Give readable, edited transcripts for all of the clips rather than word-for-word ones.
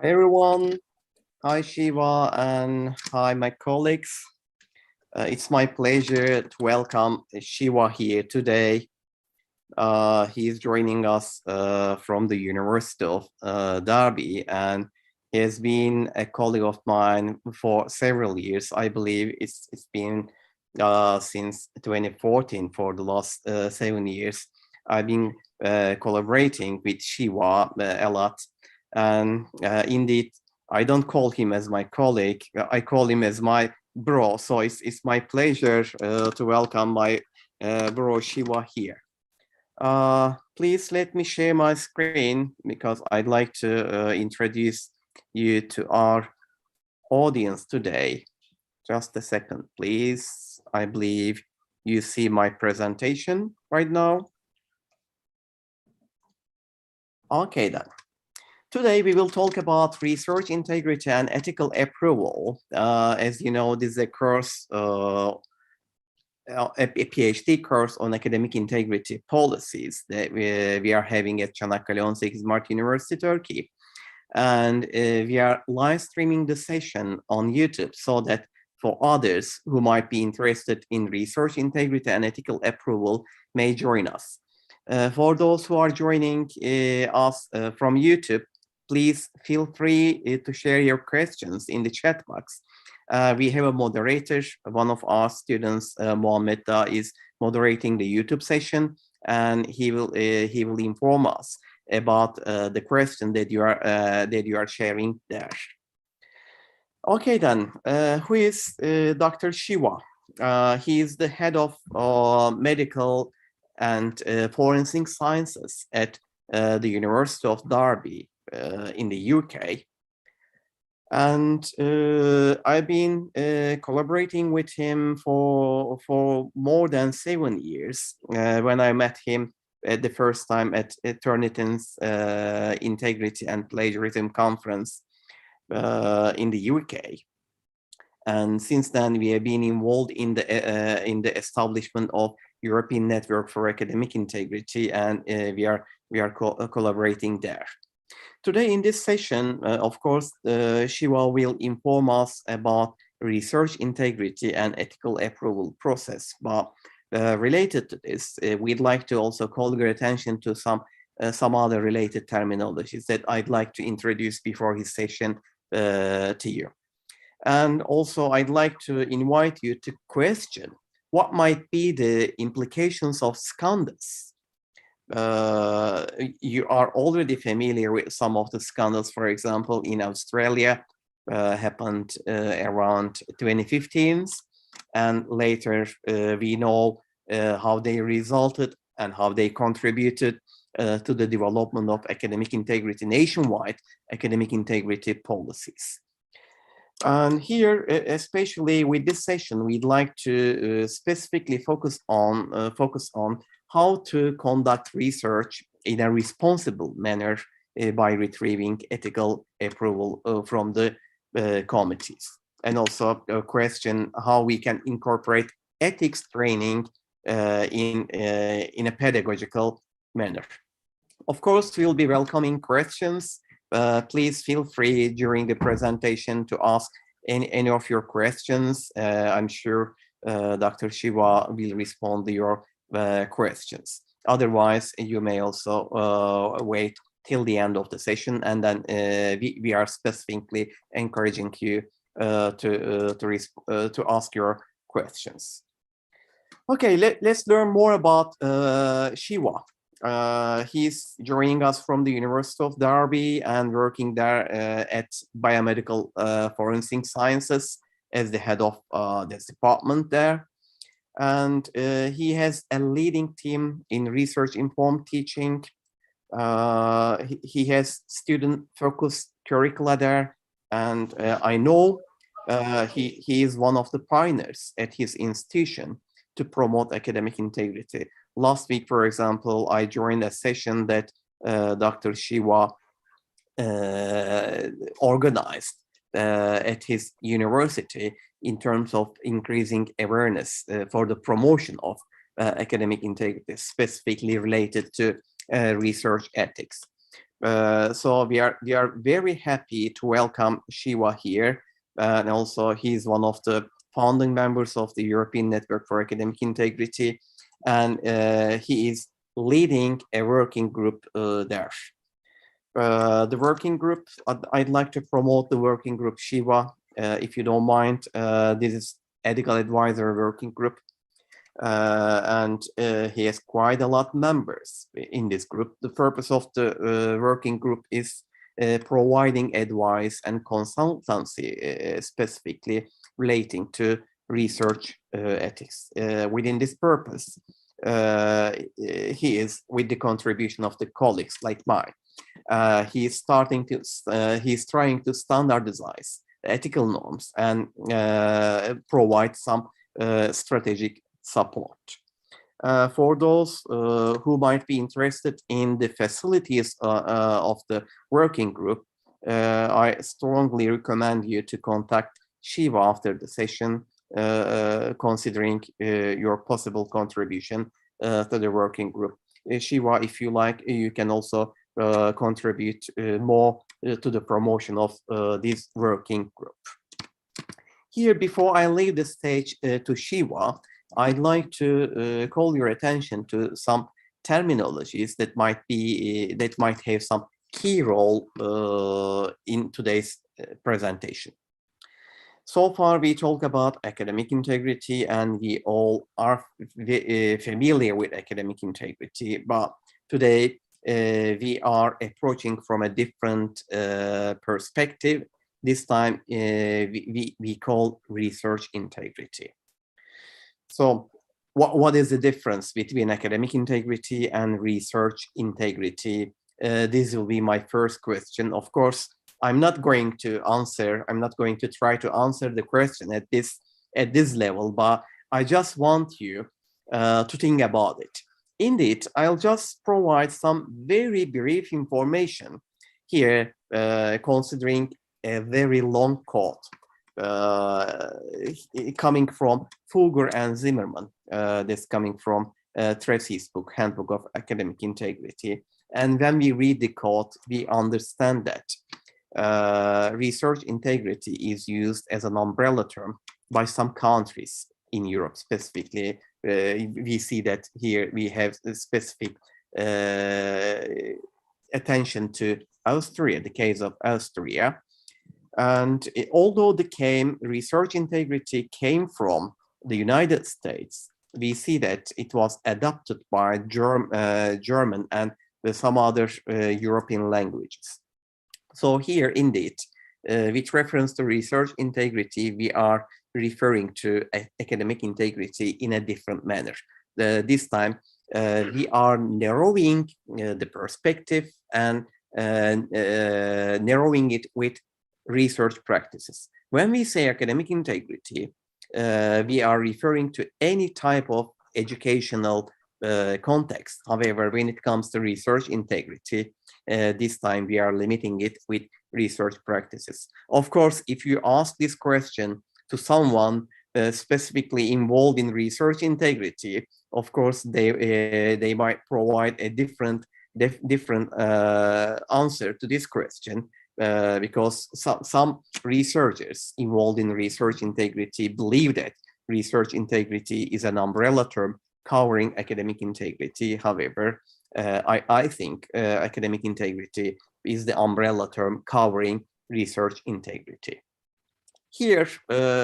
Hi everyone, hi Shiva and hi my colleagues. It's my pleasure to welcome Shiva here today. He is joining us from the University of Derby, and he has been a colleague of mine for several years. I believe it's been since 2014 for the last 7 years. I've been collaborating with Shiva a lot, and indeed, I don't call him as my colleague. I call him as my bro. So it's my pleasure to welcome my bro Shiva here. Please let me share my screen because I'd like to introduce you to our audience today. Just a second, please. I believe you see my presentation right now. Okay, then. Today, we will talk about research integrity and ethical approval. As you know, this is a course, a PhD course on academic integrity policies that we are having at Çanakkale 18 Mart University, Turkey. And we are live streaming the session on YouTube so that for others who might be interested in research integrity and ethical approval may join us. For those who are joining us from YouTube, please feel free to share your questions in the chat box. We have a moderator. One of our students, Mohammed, is moderating the YouTube session, and he will inform us about the question that you are sharing there. Okay, then, who is Dr. Shiva? He is the head of medical and forensic sciences at the University of Derby in the UK. And I've been collaborating with him for more than 7 years. When I met him the first time at Turnitin's Integrity and Plagiarism Conference in the UK. And since then, we have been involved in the establishment of European Network for Academic Integrity, and we are collaborating there. Today in this session, of course, Shiva will inform us about research integrity and ethical approval process. But related to this, we'd like to also call your attention to some other related terminologies that I'd like to introduce before his session to you. And also, I'd like to invite you to question what might be the implications of scandals. You are already familiar with some of the scandals, for example, in Australia, happened around 2015, and later we know how they resulted and how they contributed to the development of academic integrity, nationwide academic integrity policies. And here, especially with this session, we'd like to specifically focus on how to conduct research in a responsible manner by retrieving ethical approval from the committees. And also a question how we can incorporate ethics training in a pedagogical manner. Of course, we'll be welcoming questions. Please feel free during the presentation to ask any of your questions. I'm sure Dr. Shiva will respond to your questions. Otherwise, you may also wait till the end of the session, and then we are specifically encouraging you to ask your questions. Okay, let's learn more about Shiva. He's joining us from the University of Derby and working there at Biomedical Forensic Sciences as the head of this department there. And he has a leading team in research-informed teaching. He has student-focused curricula there. And I know he is one of the pioneers at his institution to promote academic integrity. Last week, for example, I joined a session that Dr. Shiva organized at his university in terms of increasing awareness for the promotion of academic integrity, specifically related to research ethics. So we are very happy to welcome Shiva here, and also he's one of the founding members of the European Network for Academic Integrity, and he is leading a working group there. The working group, I'd like to promote the working group Shiva, if you don't mind. This is Ethical Advisor Working Group, and he has quite a lot of members in this group. The purpose of the working group is providing advice and consultancy specifically relating to research ethics. Within this purpose, he is with the contribution of the colleagues like mine. He's trying to standardize ethical norms and provide some strategic support. For those who might be interested in the facilities of the working group, I strongly recommend you to contact Shiva after the session, considering your possible contribution to the working group. Shiva, if you like, you can also contribute more to the promotion of this working group. Here, before I leave the stage to Shiva, I'd like to call your attention to some terminologies that might have some key role in today's presentation. So far, we talk about academic integrity, and we all are familiar with academic integrity. But today, we are approaching from a different perspective. This time, we call research integrity. So what is the difference between academic integrity and research integrity? This will be my first question. Of course, I'm not going to try to answer the question at this level, but I just want you to think about it. Indeed, I'll just provide some very brief information here, considering a very long quote coming from Fugger and Zimmerman. This coming from Tracy's book, Handbook of Academic Integrity. And when we read the quote, we understand that research integrity is used as an umbrella term by some countries in Europe specifically. We see that here we have a specific attention to Austria, the case of Austria. And although the research integrity came from the United States, we see that it was adopted by German and some other European languages. So here, indeed, with reference to research integrity, we are referring to academic integrity in a different manner. This time, we are narrowing the perspective and narrowing it with research practices. When we say academic integrity, we are referring to any type of educational context. However, when it comes to research integrity, this time we are limiting it with research practices. Of course, if you ask this question to someone specifically involved in research integrity, of course, they might provide a different answer to this question. Because some researchers involved in research integrity believe that research integrity is an umbrella term covering academic integrity. However, I think academic integrity is the umbrella term covering research integrity. Here,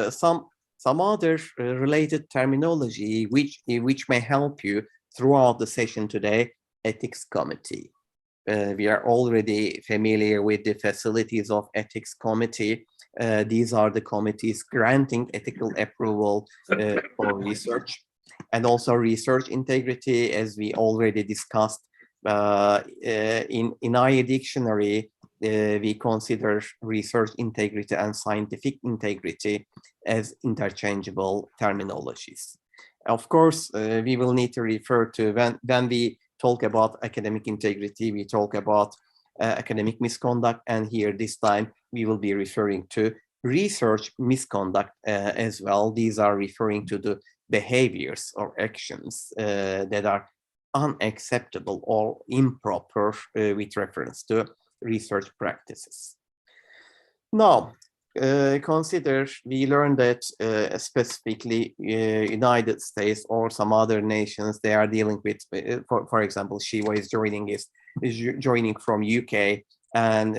some other related terminology which may help you throughout the session today: ethics committee. We are already familiar with the facilities of ethics committee. These are the committees granting ethical approval for research, and also research integrity, as we already discussed. In IE dictionary, we consider research integrity and scientific integrity as interchangeable terminologies. Of course, we will need to refer to when we talk about academic integrity, we talk about academic misconduct, and here this time we will be referring to research misconduct as well. These are referring to the behaviors or actions that are unacceptable or improper with reference to research practices. Now, consider we learned that specifically United States or some other nations, they are dealing with, for example, Shiva is joining from UK, and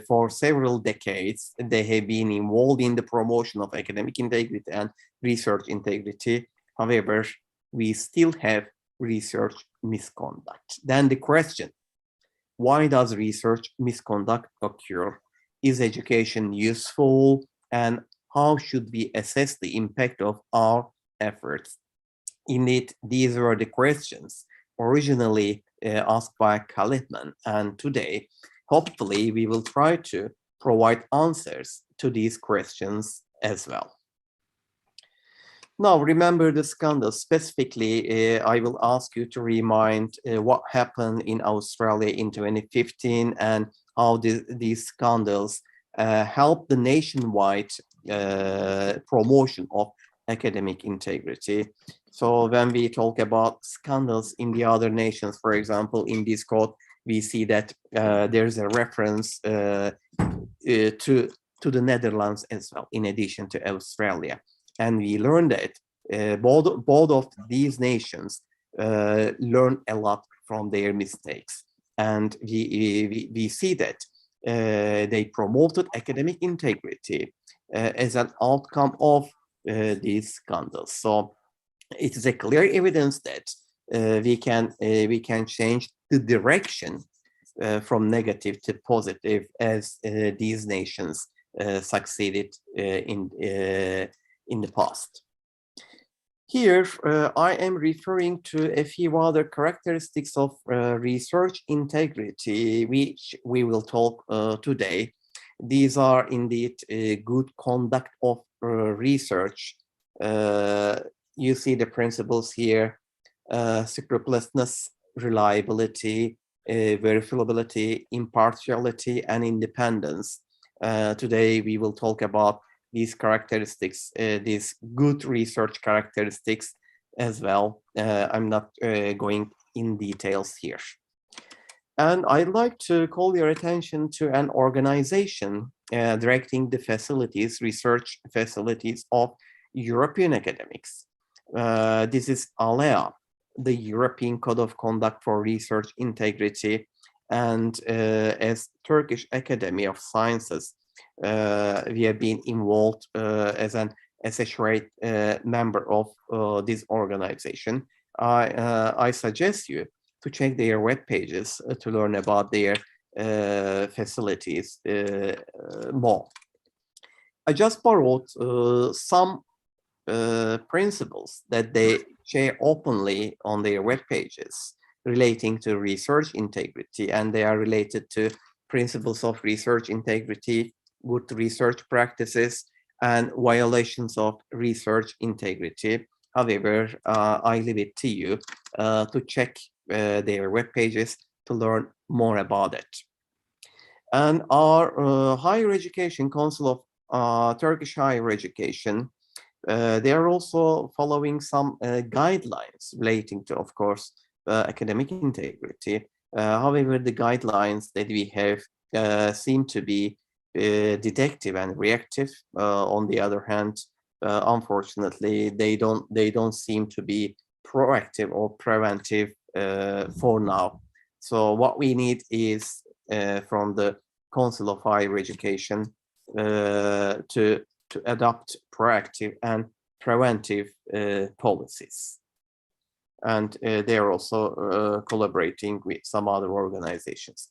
for several decades, they have been involved in the promotion of academic integrity and research integrity. However, we still have research misconduct. Then the question, why does research misconduct occur? Is education useful? And how should we assess the impact of our efforts? Indeed, these were the questions originally asked by Kalitman, and today, hopefully, we will try to provide answers to these questions as well. Now, remember the scandal. Specifically, I will ask you to remind what happened in Australia in 2015 and how these scandals helped the nationwide promotion of academic integrity. So when we talk about scandals in the other nations, for example, in this code, we see that there's a reference to the Netherlands as well, in addition to Australia. And we learned that both of these nations learn a lot from their mistakes. And we see that they promoted academic integrity as an outcome of these scandals. So it is a clear evidence that we can change the direction from negative to positive as these nations succeeded in the past. Here, I am referring to a few other characteristics of research integrity, which we will talk today. These are indeed good conduct of research. You see the principles here: scrupulousness, reliability, verifiability, impartiality, and independence. Today, we will talk about these characteristics, these good research characteristics as well. I'm not going in details here. And I'd like to call your attention to an organization directing the facilities, research facilities of European academics. This is ALEA, the European Code of Conduct for Research Integrity, and as Turkish Academy of Sciences, we have been involved as an associate member of this organization. I suggest you to check their web pages to learn about their facilities more. I just borrowed some principles that they share openly on their web pages relating to research integrity, and they are related to principles of research integrity, good research practices, and violations of research integrity. However, I leave it to you to check their web pages to learn more about it. And our Higher Education Council of Turkish Higher Education, they are also following some guidelines relating to, of course, academic integrity. However, the guidelines that we have seem to be detective and reactive. On the other hand, unfortunately, they don't seem to be proactive or preventive for now. So what we need is from the Council of Higher Education to adopt proactive and preventive policies. And they are also collaborating with some other organizations.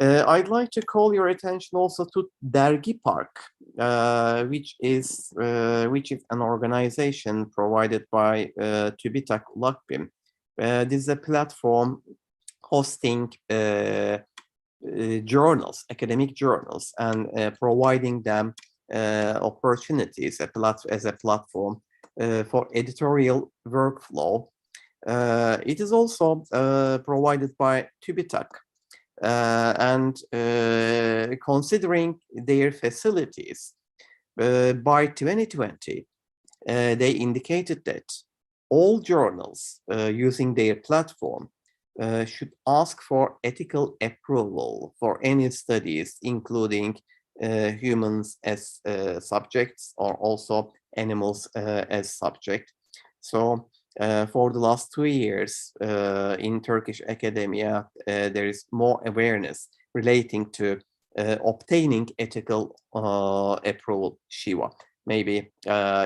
I'd like to call your attention also to Dergi Park, which is an organization provided by TÜBİTAK Ulakbim. This is a platform hosting journals, academic journals, and providing them opportunities as a platform for editorial workflow. It is also provided by TÜBİTAK. And considering their facilities, by 2020, they indicated that all journals using their platform should ask for ethical approval for any studies, including humans as subjects or also animals as subject. So for the last 2 years in Turkish academia, there is more awareness relating to obtaining ethical approval, Shiva. Maybe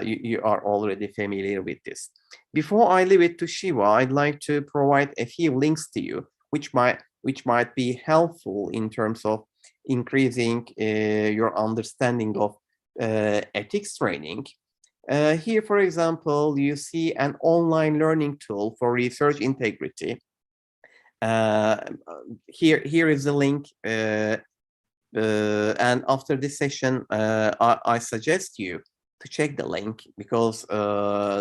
you are already familiar with this. Before I leave it to Shiva, I'd like to provide a few links to you, which might be helpful in terms of increasing your understanding of ethics training. Here, for example, you see an online learning tool for research integrity. Here is the link. And after this session, I suggest you to check the link, because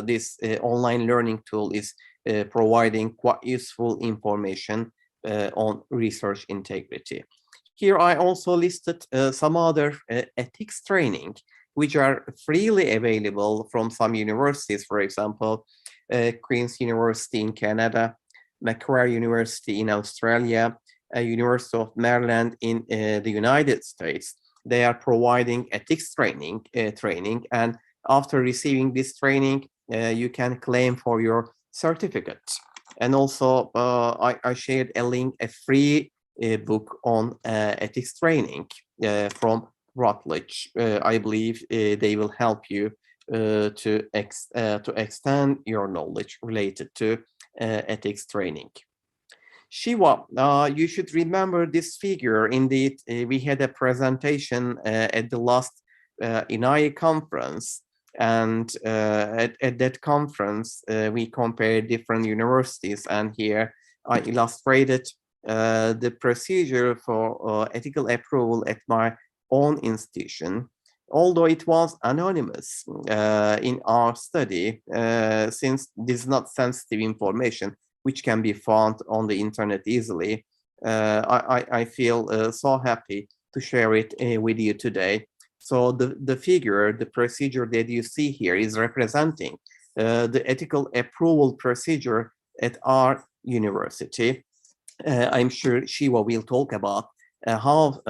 this online learning tool is providing quite useful information on research integrity. Here I also listed some other ethics training which are freely available from some universities, for example, Queen's University in Canada, Macquarie University in Australia, University of Maryland in the United States. They are providing ethics training, and after receiving this training, you can claim for your certificate. And also, I shared a link, a free book on ethics training from Routledge. I believe they will help you to extend your knowledge related to ethics training. Shiva, you should remember this figure. Indeed, we had a presentation at the last INAI conference, and at that conference, we compared different universities, and here I illustrated the procedure for ethical approval at my own institution. Although it was anonymous in our study, since this is not sensitive information which can be found on the internet easily, I feel so happy to share it with you today. So the figure, the procedure that you see here is representing the ethical approval procedure at our university. I'm sure Shiva will talk about how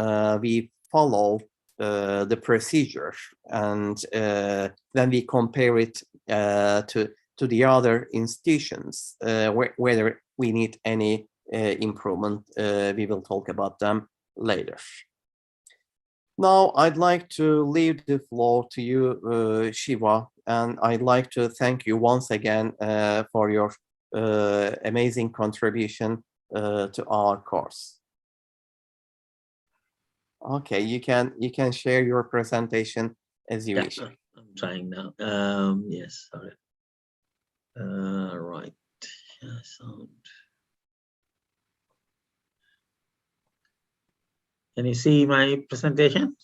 we follow the procedure, and then we compare it to the other institutions, whether we need any improvement. We will talk about them later. Now, I'd like to leave the floor to you, Shiva, and I'd like to thank you once again for your amazing contribution to our course. Okay, you can share your presentation as you wish. I'm trying now. Yes, sorry. Right. Sound. Can you see my presentation?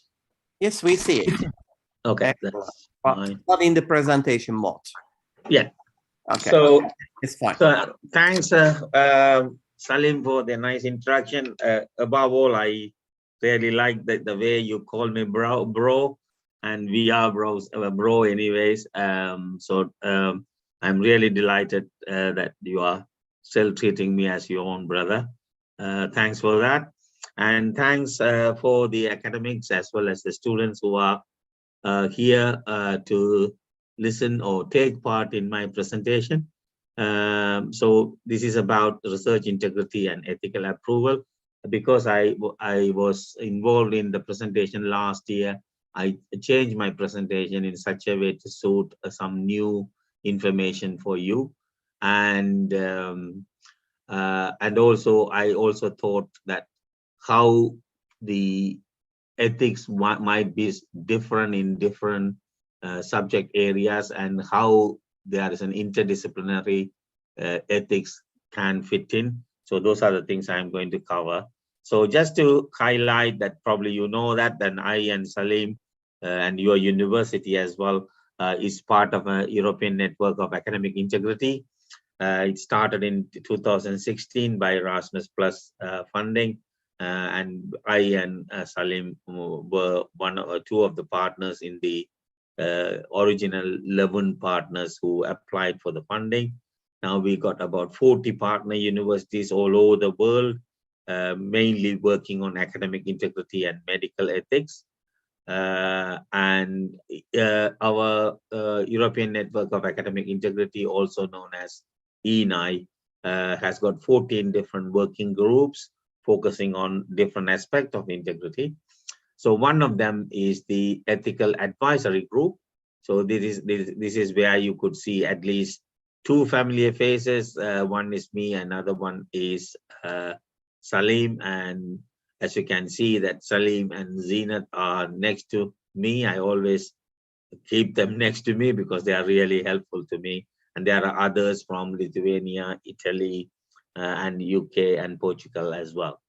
Yes, we see it. Okay, that's fine. Not in the presentation mode. Yeah. Okay. So it's fine. So thanks, Salim, for the nice introduction. Above all, I really like the way you call me bro, and we are bros, bro anyways. I'm really delighted that you are still treating me as your own brother. Thanks for that. And thanks for the academics as well as the students who are here to listen or take part in my presentation. So this is about research integrity and ethical approval. Because I was involved in the presentation last year, I changed my presentation in such a way to suit some new information for you. And also I also thought that how the ethics might be different in different subject areas, and how there is an interdisciplinary ethics can fit in. So those are the things I'm going to cover. So just to highlight that, probably you know that, then I and Salim and your university as well is part of a European network of academic integrity. It started in 2016 by Erasmus Plus funding, and I and Salim were two of the partners in the original 11 partners who applied for the funding. Now we got about 40 partner universities all over the world, mainly working on academic integrity and medical ethics. And our European Network of Academic Integrity, also known as ENI, has got 14 different working groups focusing on different aspects of integrity. So one of them is the Ethical Advisory Group. So this is where you could see at least two familiar faces. One is me, another one is Salim, and as you can see that Salim and Zeenat are next to me. I always keep them next to me because they are really helpful to me. And there are others from Lithuania, Italy, and UK and Portugal as well.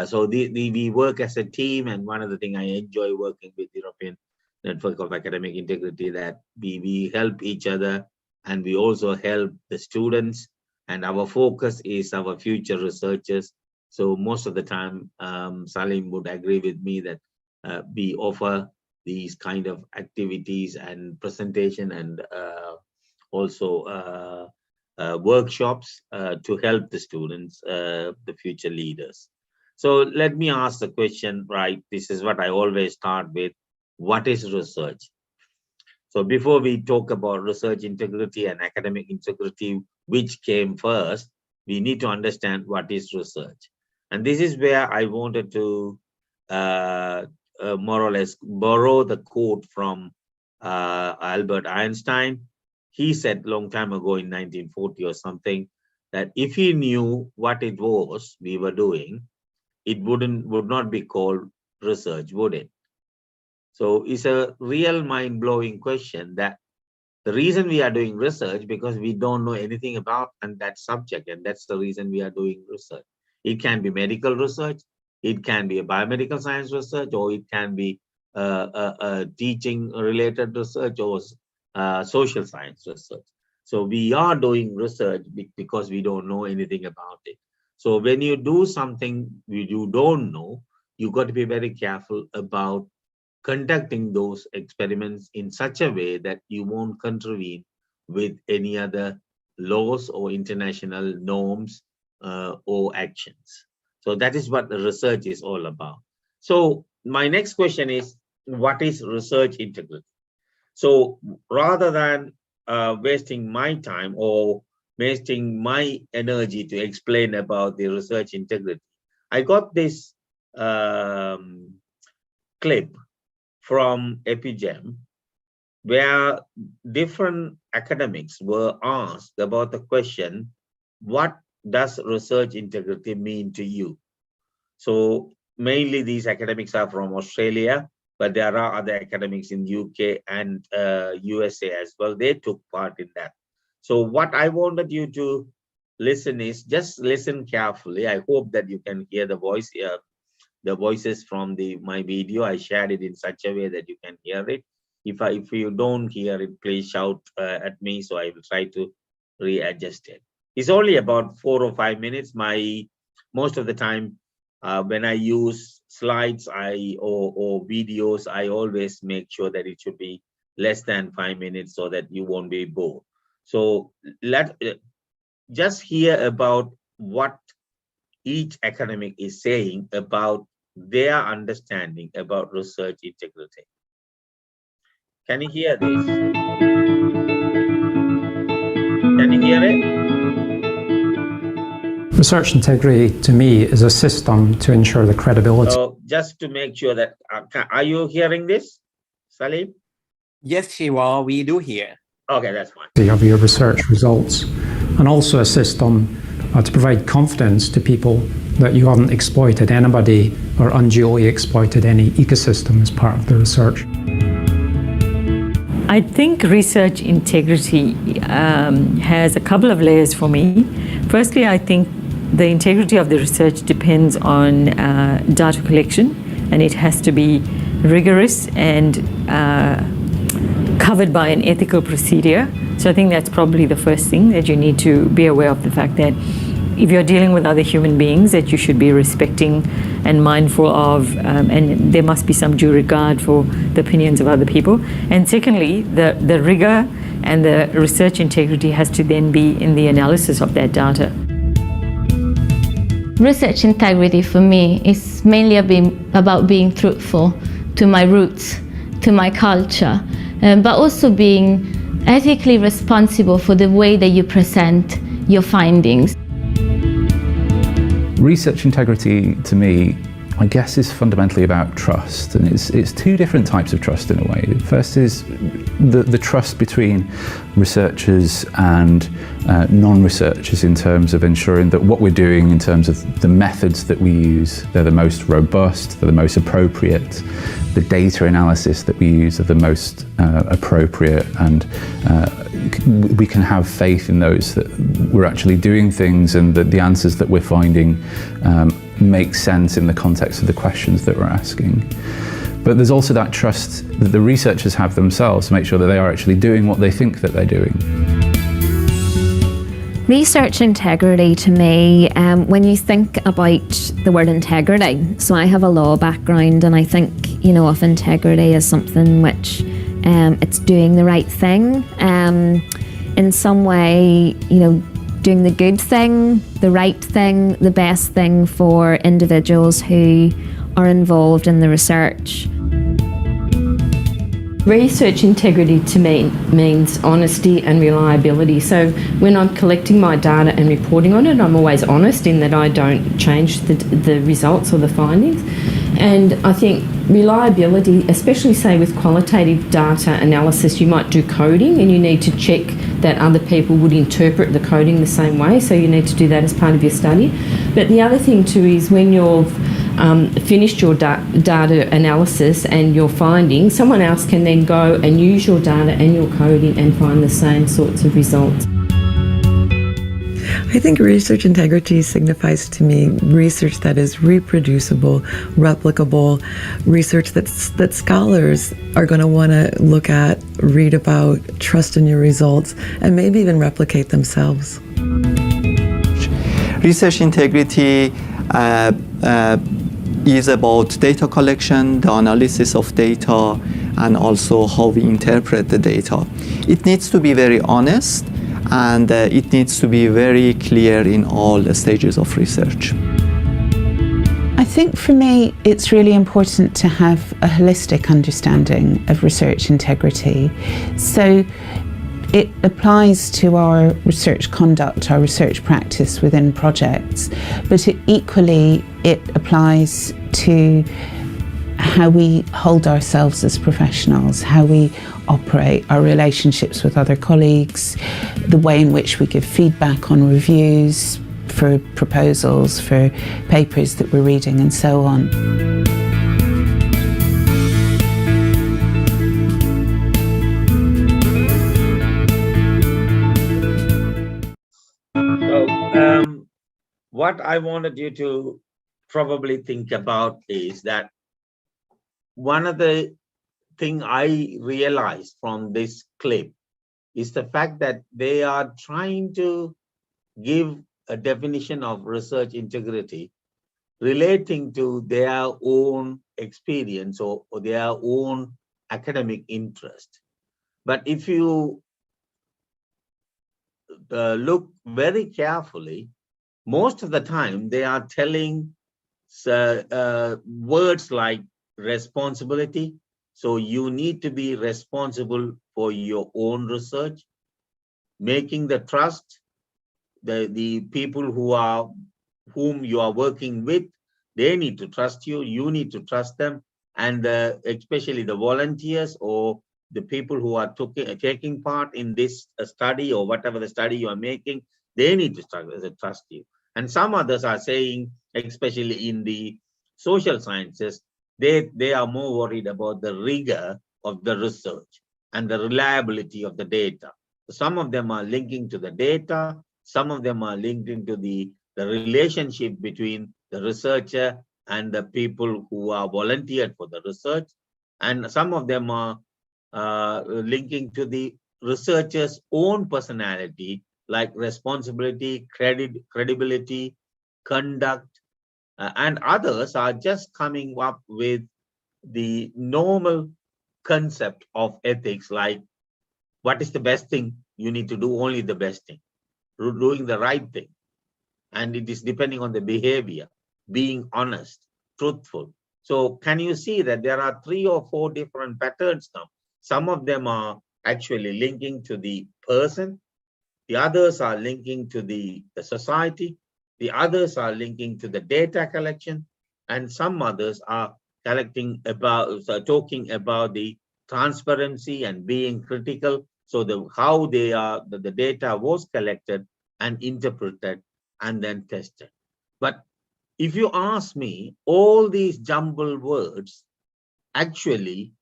So we work as a team, and one of the things I enjoy working with European Network of Academic Integrity, that we help each other, and we also help the students, and our focus is our future researchers. So most of the time, Salim would agree with me that we offer these kind of activities and presentation and also workshops to help the students, the future leaders. So let me ask the question, right? This is what I always start with. What is research? So before we talk about research integrity and academic integrity, which came first, we need to understand what is research. And this is where I wanted to more or less borrow the quote from Albert Einstein. He said a long time ago in 1940 or something, that if he knew what it was we were doing, it would not be called research, would it? So it's a real mind-blowing question, that the reason we are doing research because we don't know anything about that subject, and that's the reason we are doing research. It can be medical research, it can be a biomedical science research, or it can be teaching-related research, or social science research. So we are doing research because we don't know anything about it. So when you do something you don't know, you got to be very careful about conducting those experiments in such a way that you won't contravene with any other laws or international norms or actions. So that is what the research is all about. So my next question is, what is research integrity? So rather than wasting my time or wasting my energy to explain about the research integrity, I got this clip from Epigem, where different academics were asked about the question, what does research integrity mean to you? So mainly these academics are from Australia, but there are other academics in UK and USA as well. They took part in that. So what I wanted you to listen is, just listen carefully. I hope that you can hear the voice here. The voices from my video. I shared it in such a way that you can hear it. If you don't hear it, please shout at me, so I will try to readjust it. It's only about 4 or 5 minutes. Most of the time when I use slides or videos, I always make sure that it should be less than 5 minutes so that you won't be bored. So just hear about what each academic is saying about their understanding about research integrity. Can you hear this? Can you hear it? Research integrity, to me, is a system to ensure the credibility. So just to make sure that, are you hearing this, Salim? Yes, Shiva, we do hear. Okay, that's fine. Of your research results, and also a system to provide confidence to people that you haven't exploited anybody or unduly exploited any ecosystem as part of the research. I think research integrity has a couple of layers for me. Firstly, I think the integrity of the research depends on data collection, and it has to be rigorous and covered by an ethical procedure. So I think that's probably the first thing, that you need to be aware of the fact that if you're dealing with other human beings, that you should be respecting and mindful of, and there must be some due regard for the opinions of other people. And secondly, the rigor and the research integrity has to then be in the analysis of that data. Research integrity for me is mainly about being truthful to my roots, to my culture, but also being ethically responsible for the way that you present your findings. Research integrity, to me, I guess, is fundamentally about trust, and it's two different types of trust in a way. First is the trust between researchers and non-researchers in terms of ensuring that what we're doing in terms of the methods that we use, they're the most robust, they're the most appropriate, the data analysis that we use are the most appropriate, and we can have faith in those, that we're actually doing things and that the answers that we're finding make sense in the context of the questions that we're asking. But there's also that trust that the researchers have themselves to make sure that they are actually doing what they think that they're doing. Research integrity to me, when you think about the word integrity, so I have a law background, and I think, of integrity as something which it's doing the right thing, in some way, doing the good thing, the right thing, the best thing for individuals who are involved in the research. Research integrity to me means honesty and reliability. So when I'm collecting my data and reporting on it, I'm always honest in that I don't change the results or the findings. And I think reliability, especially say with qualitative data analysis, you might do coding and you need to check that other people would interpret the coding the same way, so you need to do that as part of your study. But the other thing too is when you've finished your data analysis and your findings, someone else can then go and use your data and your coding and find the same sorts of results. I think research integrity signifies to me research that is reproducible, replicable, research that scholars are going to want to look at, read about, trust in your results, and maybe even replicate themselves. Research integrity is about data collection, the analysis of data, and also how we interpret the data. It needs to be very honest, and it needs to be very clear in all stages of research. I think for me it's really important to have a holistic understanding of research integrity. So it applies to our research conduct, our research practice within projects, but equally it applies to how we hold ourselves as professionals, how we operate, our relationships with other colleagues, the way in which we give feedback on reviews, for proposals, for papers that we're reading, and so on. So, what I wanted you to probably think about is that one of the things I realized from this clip is the fact that they are trying to give a definition of research integrity relating to their own experience or their own academic interest. But if you look very carefully, most of the time they are telling words like responsibility. So you need to be responsible for your own research, making the trust, the people whom you are working with, they need to trust you, you need to trust them, and especially the volunteers or the people who are taking part in this study or whatever the study you are making, they need to trust you. And some others are saying, especially in the social sciences, they are more worried about the rigor of the research and the reliability of the data. Some of them are linking to the data, some of them are linking to the relationship between the researcher and the people who are volunteered for the research, and some of them are linking to the researcher's own personality, like responsibility, credibility, conduct, and others are just coming up with the normal concept of ethics, like what is the best thing? You need to do only the best thing, doing the right thing. And it is depending on the behavior, being honest, truthful. So can you see that there are 3 or 4 different patterns now? Some of them are actually linking to the person. The others are linking to the society. The others are linking to the data collection. And some others are talking about the transparency and being critical. So how the data was collected and interpreted and then tested. But if you ask me, all these jumbled words actually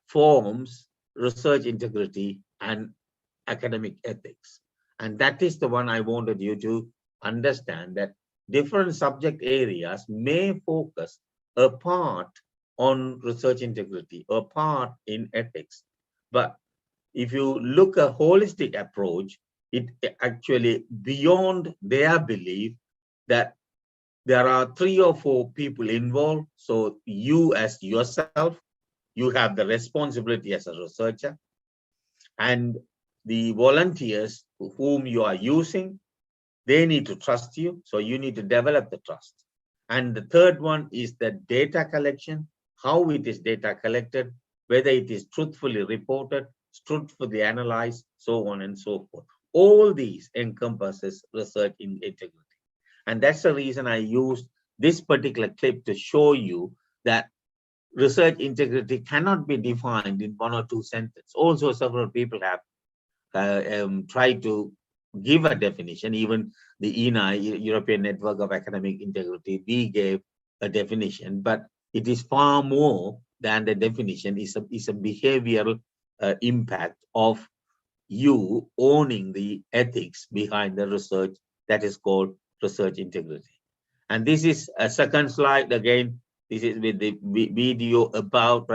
forms research integrity and academic ethics. And that is the one I wanted you to understand, that different subject areas may focus a part on research integrity, a part in ethics. But if you look at a holistic approach, it actually beyond their belief that there are 3 or 4 people involved. So you as yourself, you have the responsibility as a researcher, and the volunteers whom you are using, they need to trust you. So you need to develop the trust. And the third one is the data collection, how it is data collected, whether it is truthfully reported, truthfully analyzed, so on and so forth. All these encompasses research in integrity. And that's the reason I used this particular clip to show you that research integrity cannot be defined in 1 or 2 sentences. Also, several people have tried to give a definition. Even the ENI, European Network of Academic Integrity, we gave a definition, but it is far more than the definition. Is a behavioral impact of you owning the ethics behind the research that is called research integrity. And this is a second slide again. This is with the video about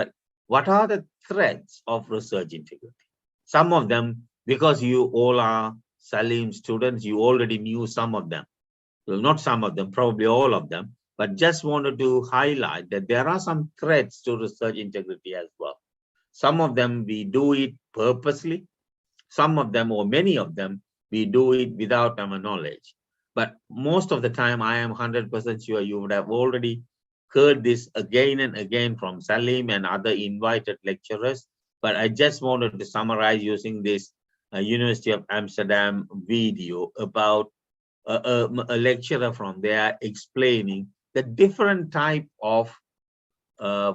what are the threats of research integrity. Some of them, because you all are Salim students, you already knew some of them. Well, not some of them, probably all of them, but just wanted to highlight that there are some threats to research integrity as well. Some of them we do it purposely. Some of them, or many of them, we do it without our knowledge. But most of the time, I am 100% sure you would have already heard this again and again from Salim and other invited lecturers. But I just wanted to summarize using this University of Amsterdam video about a lecturer from there explaining the different type of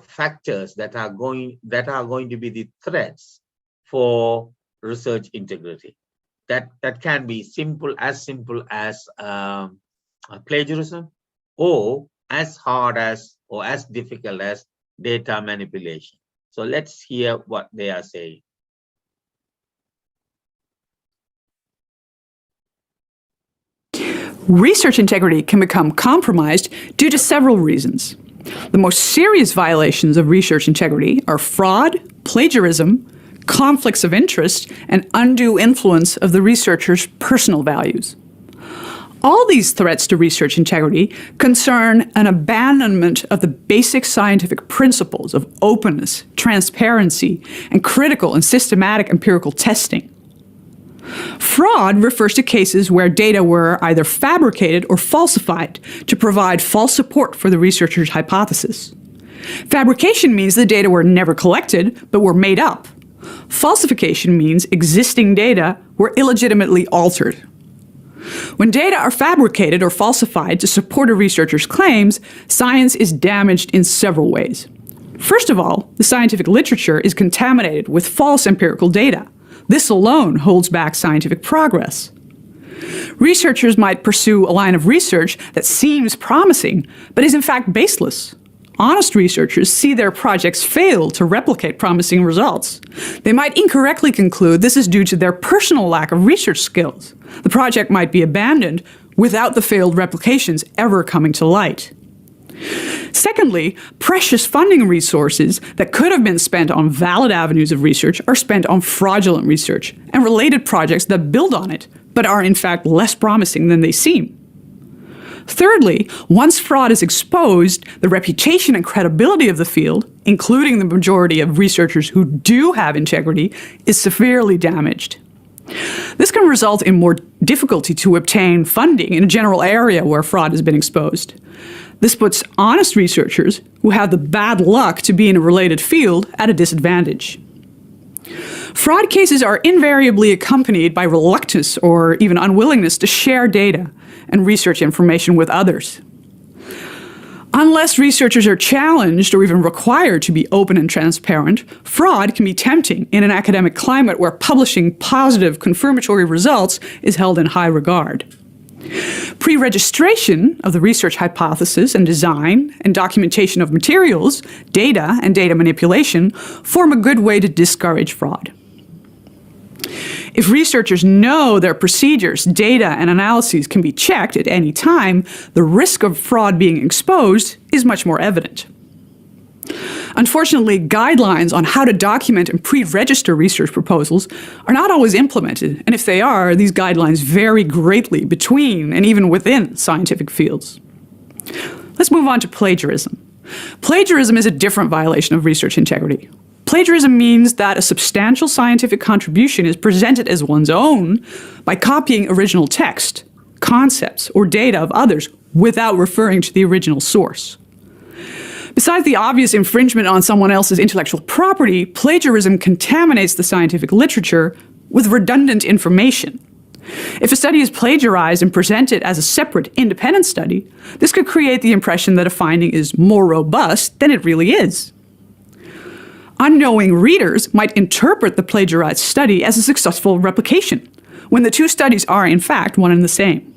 factors that are going to be the threats for research integrity. That can be simple as plagiarism, or as hard as or as difficult as data manipulation. So let's hear what they are saying. Research integrity can become compromised due to several reasons. The most serious violations of research integrity are fraud, plagiarism, conflicts of interest, and undue influence of the researcher's personal values. All these threats to research integrity concern an abandonment of the basic scientific principles of openness, transparency, and critical and systematic empirical testing. Fraud refers to cases where data were either fabricated or falsified to provide false support for the researcher's hypothesis. Fabrication means the data were never collected, but were made up. Falsification means existing data were illegitimately altered. When data are fabricated or falsified to support a researcher's claims, science is damaged in several ways. First of all, the scientific literature is contaminated with false empirical data. This alone holds back scientific progress. Researchers might pursue a line of research that seems promising, but is in fact baseless. Honest researchers see their projects fail to replicate promising results. They might incorrectly conclude this is due to their personal lack of research skills. The project might be abandoned without the failed replications ever coming to light. Secondly, precious funding resources that could have been spent on valid avenues of research are spent on fraudulent research and related projects that build on it, but are in fact less promising than they seem. Thirdly, once fraud is exposed, the reputation and credibility of the field, including the majority of researchers who do have integrity, is severely damaged. This can result in more difficulty to obtain funding in a general area where fraud has been exposed. This puts honest researchers who have the bad luck to be in a related field at a disadvantage. Fraud cases are invariably accompanied by reluctance or even unwillingness to share data and research information with others. Unless researchers are challenged or even required to be open and transparent, fraud can be tempting in an academic climate where publishing positive confirmatory results is held in high regard. Pre-registration of the research hypothesis and design and documentation of materials, data, and data manipulation form a good way to discourage fraud. If researchers know their procedures, data, and analyses can be checked at any time, the risk of fraud being exposed is much more evident. Unfortunately, guidelines on how to document and pre-register research proposals are not always implemented, and if they are, these guidelines vary greatly between and even within scientific fields. Let's move on to plagiarism. Plagiarism is a different violation of research integrity. Plagiarism means that a substantial scientific contribution is presented as one's own by copying original text, concepts, or data of others without referring to the original source. Besides the obvious infringement on someone else's intellectual property, plagiarism contaminates the scientific literature with redundant information. If a study is plagiarized and presented as a separate, independent study, this could create the impression that a finding is more robust than it really is. Unknowing readers might interpret the plagiarized study as a successful replication, when the two studies are, in fact, one and the same.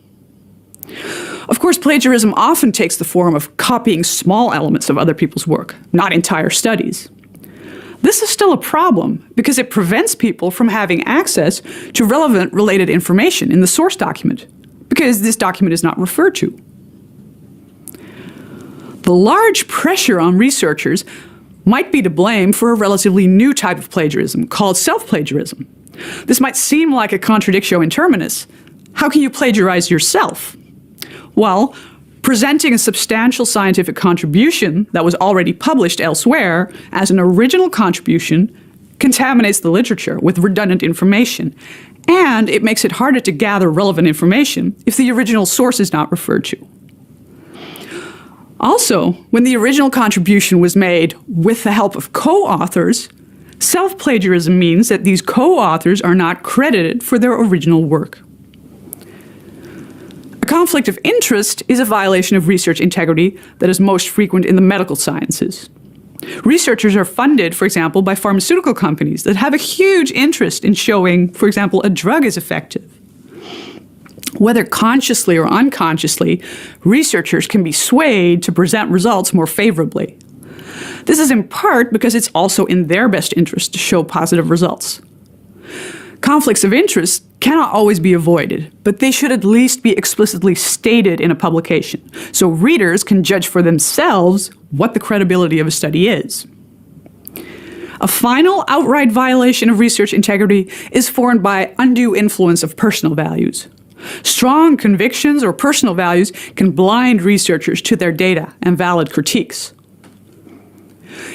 Of course, plagiarism often takes the form of copying small elements of other people's work, not entire studies. This is still a problem because it prevents people from having access to relevant related information in the source document, because this document is not referred to. The large pressure on researchers might be to blame for a relatively new type of plagiarism called self-plagiarism. This might seem like a contradictio in terminus. How can you plagiarize yourself? Well, presenting a substantial scientific contribution that was already published elsewhere as an original contribution contaminates the literature with redundant information, and it makes it harder to gather relevant information if the original source is not referred to. Also, when the original contribution was made with the help of co-authors, self-plagiarism means that these co-authors are not credited for their original work. A conflict of interest is a violation of research integrity that is most frequent in the medical sciences. Researchers are funded, for example, by pharmaceutical companies that have a huge interest in showing, for example, a drug is effective. Whether consciously or unconsciously, researchers can be swayed to present results more favorably. This is in part because it's also in their best interest to show positive results. Conflicts of interest cannot always be avoided, but they should at least be explicitly stated in a publication, so readers can judge for themselves what the credibility of a study is. A final outright violation of research integrity is formed by undue influence of personal values. Strong convictions or personal values can blind researchers to their data and valid critiques.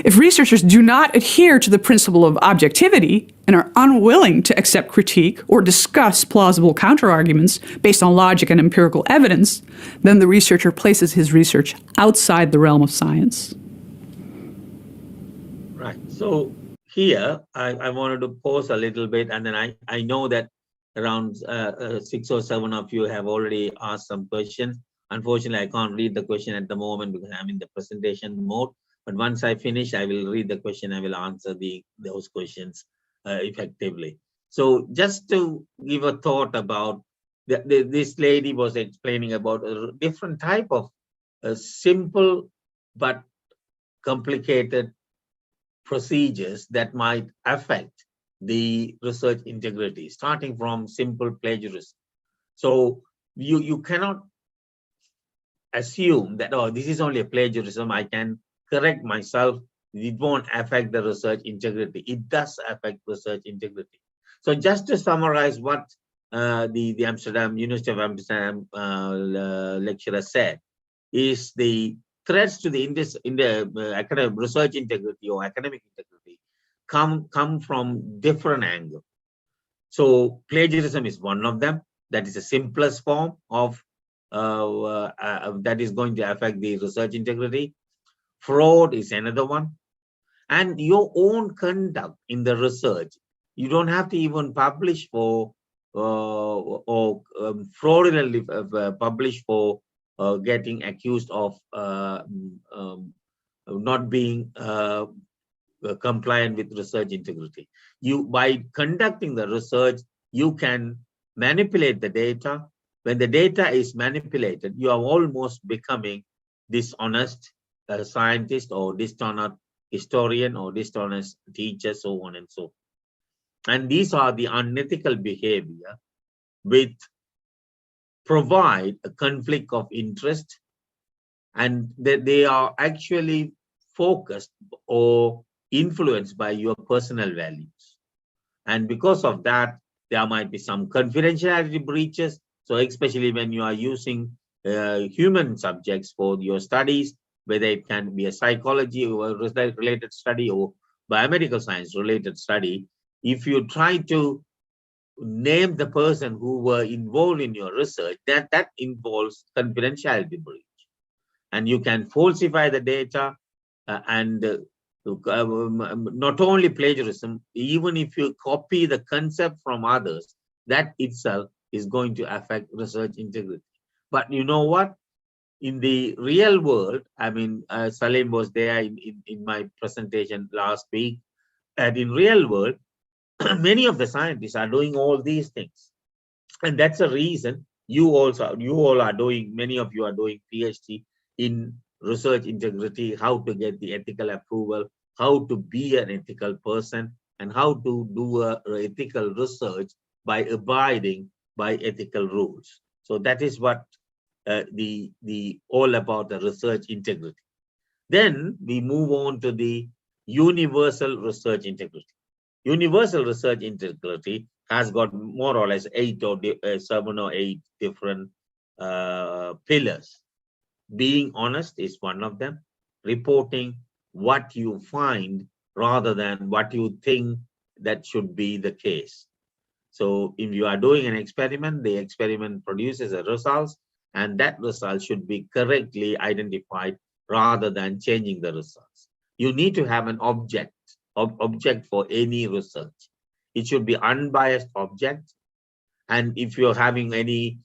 If researchers do not adhere to the principle of objectivity and are unwilling to accept critique or discuss plausible counterarguments based on logic and empirical evidence, then the researcher places his research outside the realm of science. Right. So here, I wanted to pause a little bit, and then I know that around 6 or 7 of you have already asked some questions. Unfortunately, I can't read the question at the moment because I'm in the presentation mode. But once I finish, I will read the question. I will answer those questions effectively. So just to give a thought about, this lady was explaining about a different type of simple but complicated procedures that might affect the research integrity, starting from simple plagiarism. So you cannot assume that, oh, this is only a plagiarism, I can correct myself, it won't affect the research integrity. It does affect research integrity. So just to summarize what the Amsterdam University of Amsterdam lecturer said, is the threats to the academic research integrity or academic integrity come from different angles. So plagiarism is one of them. That is the simplest form of that is going to affect the research integrity. Fraud is another one. And your own conduct in the research, you don't have to even publish for fraudulently publish for getting accused of not being compliant with research integrity. You, by conducting the research, you can manipulate the data. When the data is manipulated, you are almost becoming dishonest scientist or dishonest historian or dishonest teacher, so on and so forth. And these are the unethical behavior which provide a conflict of interest, and that they are actually focused or influenced by your personal values. And because of that, there might be some confidentiality breaches. So especially when you are using human subjects for your studies, whether it can be a psychology or related study or biomedical science related study, if you try to name the person who were involved in your research, that involves confidentiality breach. And you can falsify the data not only plagiarism, even if you copy the concept from others, that itself is going to affect research integrity. But you know what? In the real world, I mean, Salim was there in my presentation last week, and in real world, many of the scientists are doing all these things. And that's a reason you all are doing, many of you are doing PhD in research integrity, how to get the ethical approval, how to be an ethical person, and how to do ethical research by abiding by ethical rules. So that is what the all about the research integrity. Then we move on to the universal research integrity. Universal research integrity has got more or less 7 or 8 different pillars. Being honest is one of them. Reporting what you find rather than what you think that should be the case. So if you are doing an experiment, the experiment produces a result, and that result should be correctly identified rather than changing the results. You need to have an object for any research. It should be unbiased object. And if you're having any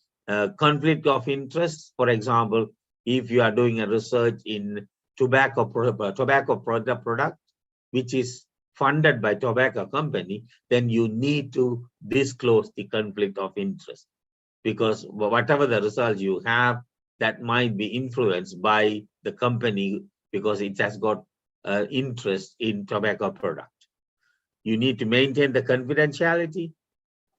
conflict of interest, for example, if you are doing a research in tobacco product, which is funded by tobacco company, then you need to disclose the conflict of interest, because whatever the results you have, that might be influenced by the company because it has got interest in tobacco product. You need to maintain the confidentiality,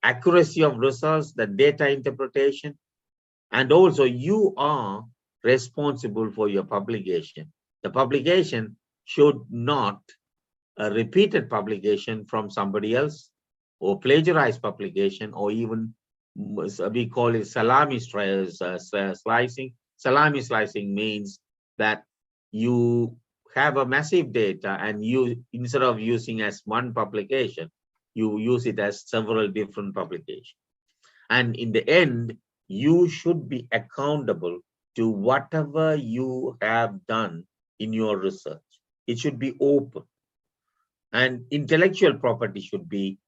accuracy of results, the data interpretation, and also you are responsible for your publication. The publication should not repeated publication from somebody else, or plagiarized publication, or even we call it salami slicing. Salami slicing means that you have a massive data and you, instead of using as one publication, you use it as several different publications. And in the end, you should be accountable to whatever you have done in your research. It should be open. And intellectual property should be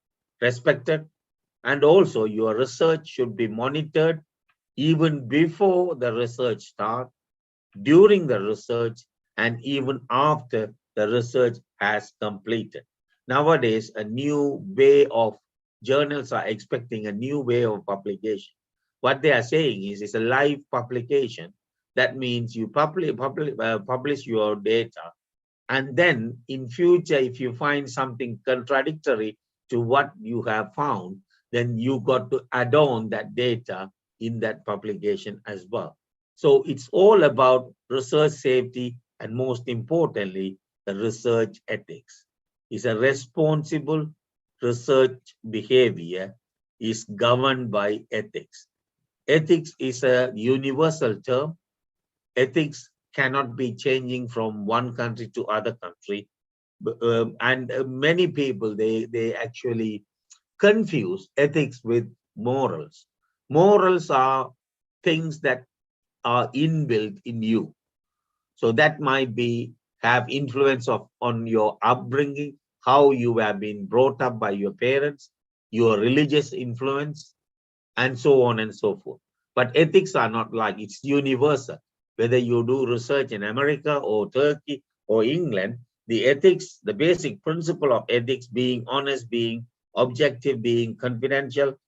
respected. And also your research should be monitored even before the research starts, during the research, and even after the research has completed. Nowadays, a new way of journals are expecting a new way of publication. What they are saying is it's a live publication. That means you publish your data, and then in future, if you find something contradictory to what you have found, then you got to add on that data in that publication as well. So it's all about research safety, and most importantly, the research ethics. It's a responsible research behavior is governed by ethics. Ethics is a universal term. Ethics cannot be changing from one country to other country. And many people, they actually confuse ethics with morals. Morals are things that are inbuilt in you. So that might be have influence on your upbringing, how you have been brought up by your parents, your religious influence, and so on and so forth. But ethics are not like, it's universal. Whether you do research in America or Turkey or England, the ethics, the basic principle of ethics, being honest, being objective, being confidential,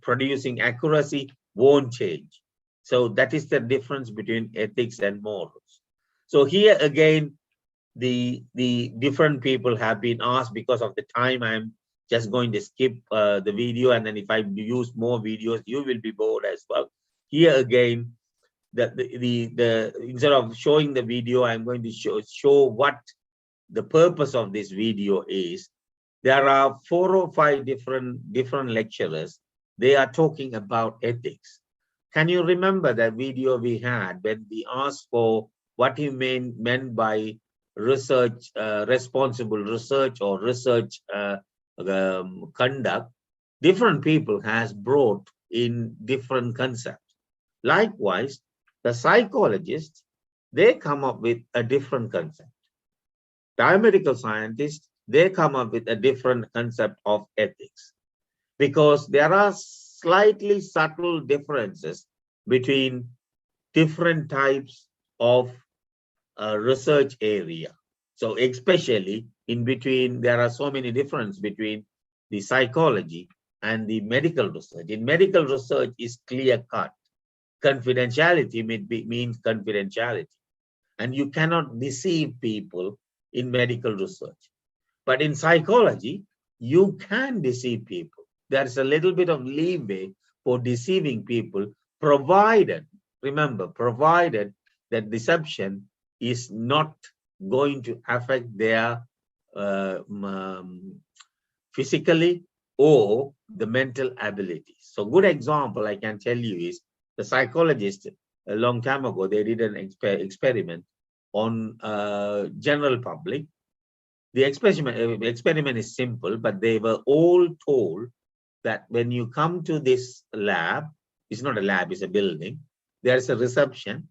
producing accuracy, won't change. So that is the difference between ethics and morals. So here again, the different people have been asked. Because of the time, I'm just going to skip the video, and then if I use more videos, you will be bored as well. Here again, instead of showing the video, I'm going to show what the purpose of this video is. There are 4 or 5 different lecturers. They are talking about ethics. Can you remember that video we had when we asked for what he meant by research, responsible research or research conduct? Different people has brought in different concepts. Likewise, the psychologists, they come up with a different concept. Biomedical scientists, they come up with a different concept of ethics, because there are slightly subtle differences between different types of research area. So especially in between, there are so many differences between the psychology and the medical research. In medical research is clear cut. Confidentiality means confidentiality. And you cannot deceive people in medical research. But in psychology, you can deceive people. There's a little bit of leeway for deceiving people, provided, remember, provided that deception is not going to affect their physically or the mental abilities. So good example I can tell you is the psychologist a long time ago, they did an experiment on general public. The experiment is simple, but they were all told that when you come to this lab, it's not a lab, it's a building, there's a reception.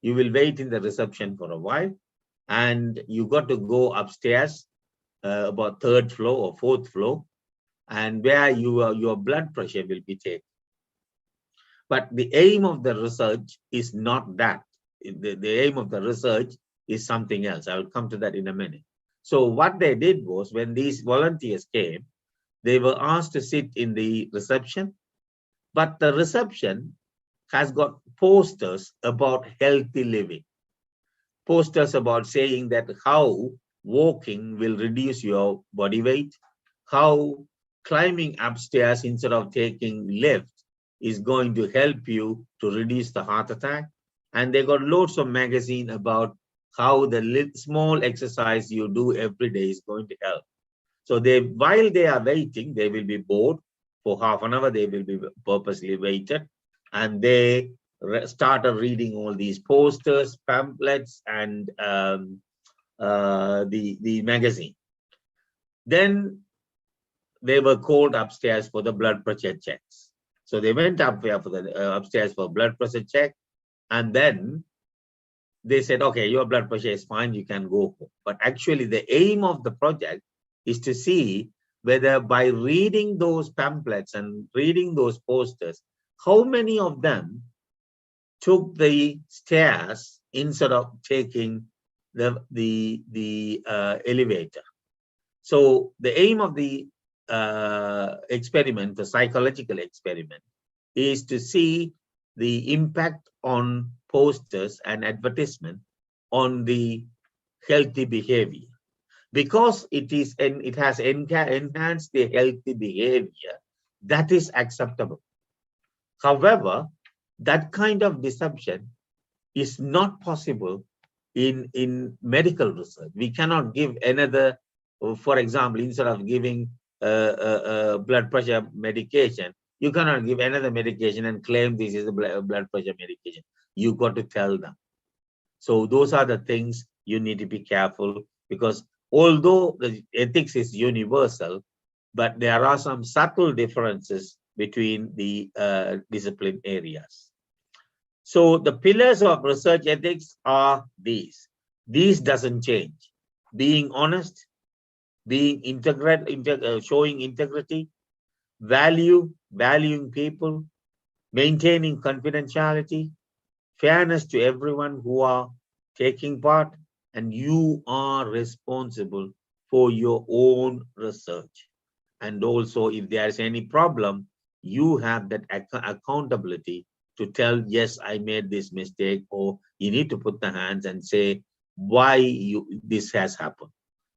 You will wait in the reception for a while, and you got to go upstairs, about 3rd floor or 4th floor, and where your blood pressure will be taken. But the aim of the research is not that. The aim of the research is something else. I will come to that in a minute. So what they did was, when these volunteers came, they were asked to sit in the reception, but the reception has got posters about healthy living. Posters about saying that how walking will reduce your body weight, how climbing upstairs instead of taking lift is going to help you to reduce the heart attack. And they got loads of magazine about how the small exercise you do every day is going to help. So while they are waiting, they will be bored for half an hour. They will be purposely waited, and they started reading all these posters, pamphlets, and the magazine. Then they were called upstairs for the blood pressure checks. So they went up there for the upstairs for blood pressure check, and then they said, okay, your blood pressure is fine, you can go home. But actually the aim of the project is to see whether by reading those pamphlets and reading those posters, how many of them took the stairs instead of taking the elevator. So the aim of the experiment, the psychological experiment, is to see the impact on posters and advertisement on the healthy behavior. Because it has enhanced the healthy behavior, that is acceptable. However, that kind of deception is not possible in medical research. We cannot give another, for example, instead of giving blood pressure medication, you cannot give another medication and claim this is a blood pressure medication. You got to tell them. So those are the things you need to be careful, because although the ethics is universal, but there are some subtle differences between the discipline areas. So the pillars of research ethics are these. These doesn't change. Being honest, being showing integrity, valuing people, maintaining confidentiality, fairness to everyone who are taking part, and you are responsible for your own research. And also, if there is any problem, you have that accountability to tell, yes, I made this mistake, or you need to put the hands and say why this has happened.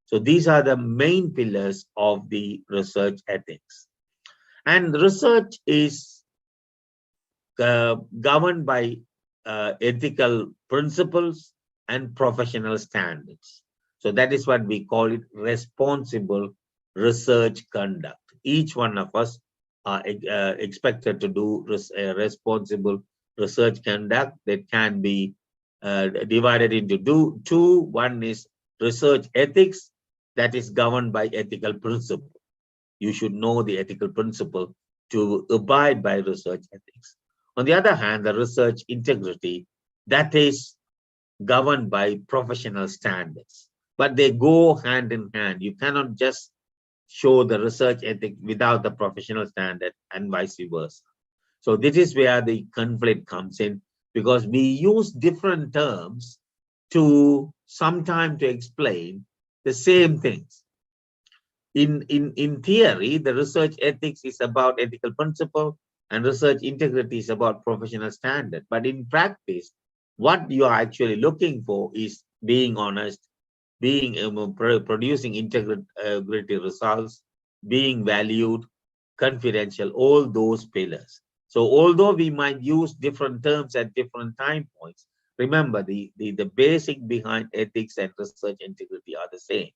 So these are the main pillars of the research ethics. And research is governed by ethical principles and professional standards. So that is what we call it, responsible research conduct. Each one of us are expected to do responsible research conduct that can be divided into two. One is research ethics, that is governed by ethical principle. You should know the ethical principle to abide by research ethics. On the other hand, the research integrity, that is governed by professional standards, but they go hand in hand. You cannot just show the research ethic without the professional standard, and vice versa. So this is where the conflict comes in, because we use different terms to sometimes to explain the same things. In theory, the research ethics is about ethical principle, and research integrity is about professional standard. But in practice, what you are actually looking for is being honest, being producing integrity results, being valued, confidential, all those pillars. So although we might use different terms at different time points, remember the basic behind ethics and research integrity are the same.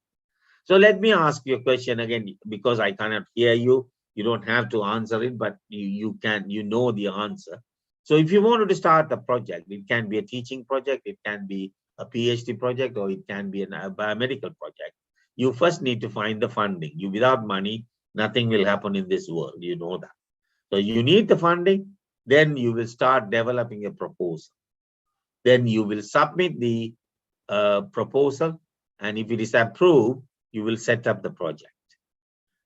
So let me ask you a question again, because I cannot hear you. You don't have to answer it, but you know the answer. So if you wanted to start a project, it can be a teaching project, it can be a PhD project, or it can be a biomedical project. You first need to find the funding. Without money, nothing will happen in this world. You know that. So you need the funding, then you will start developing a proposal. Then you will submit the proposal, and if it is approved, you will set up the project.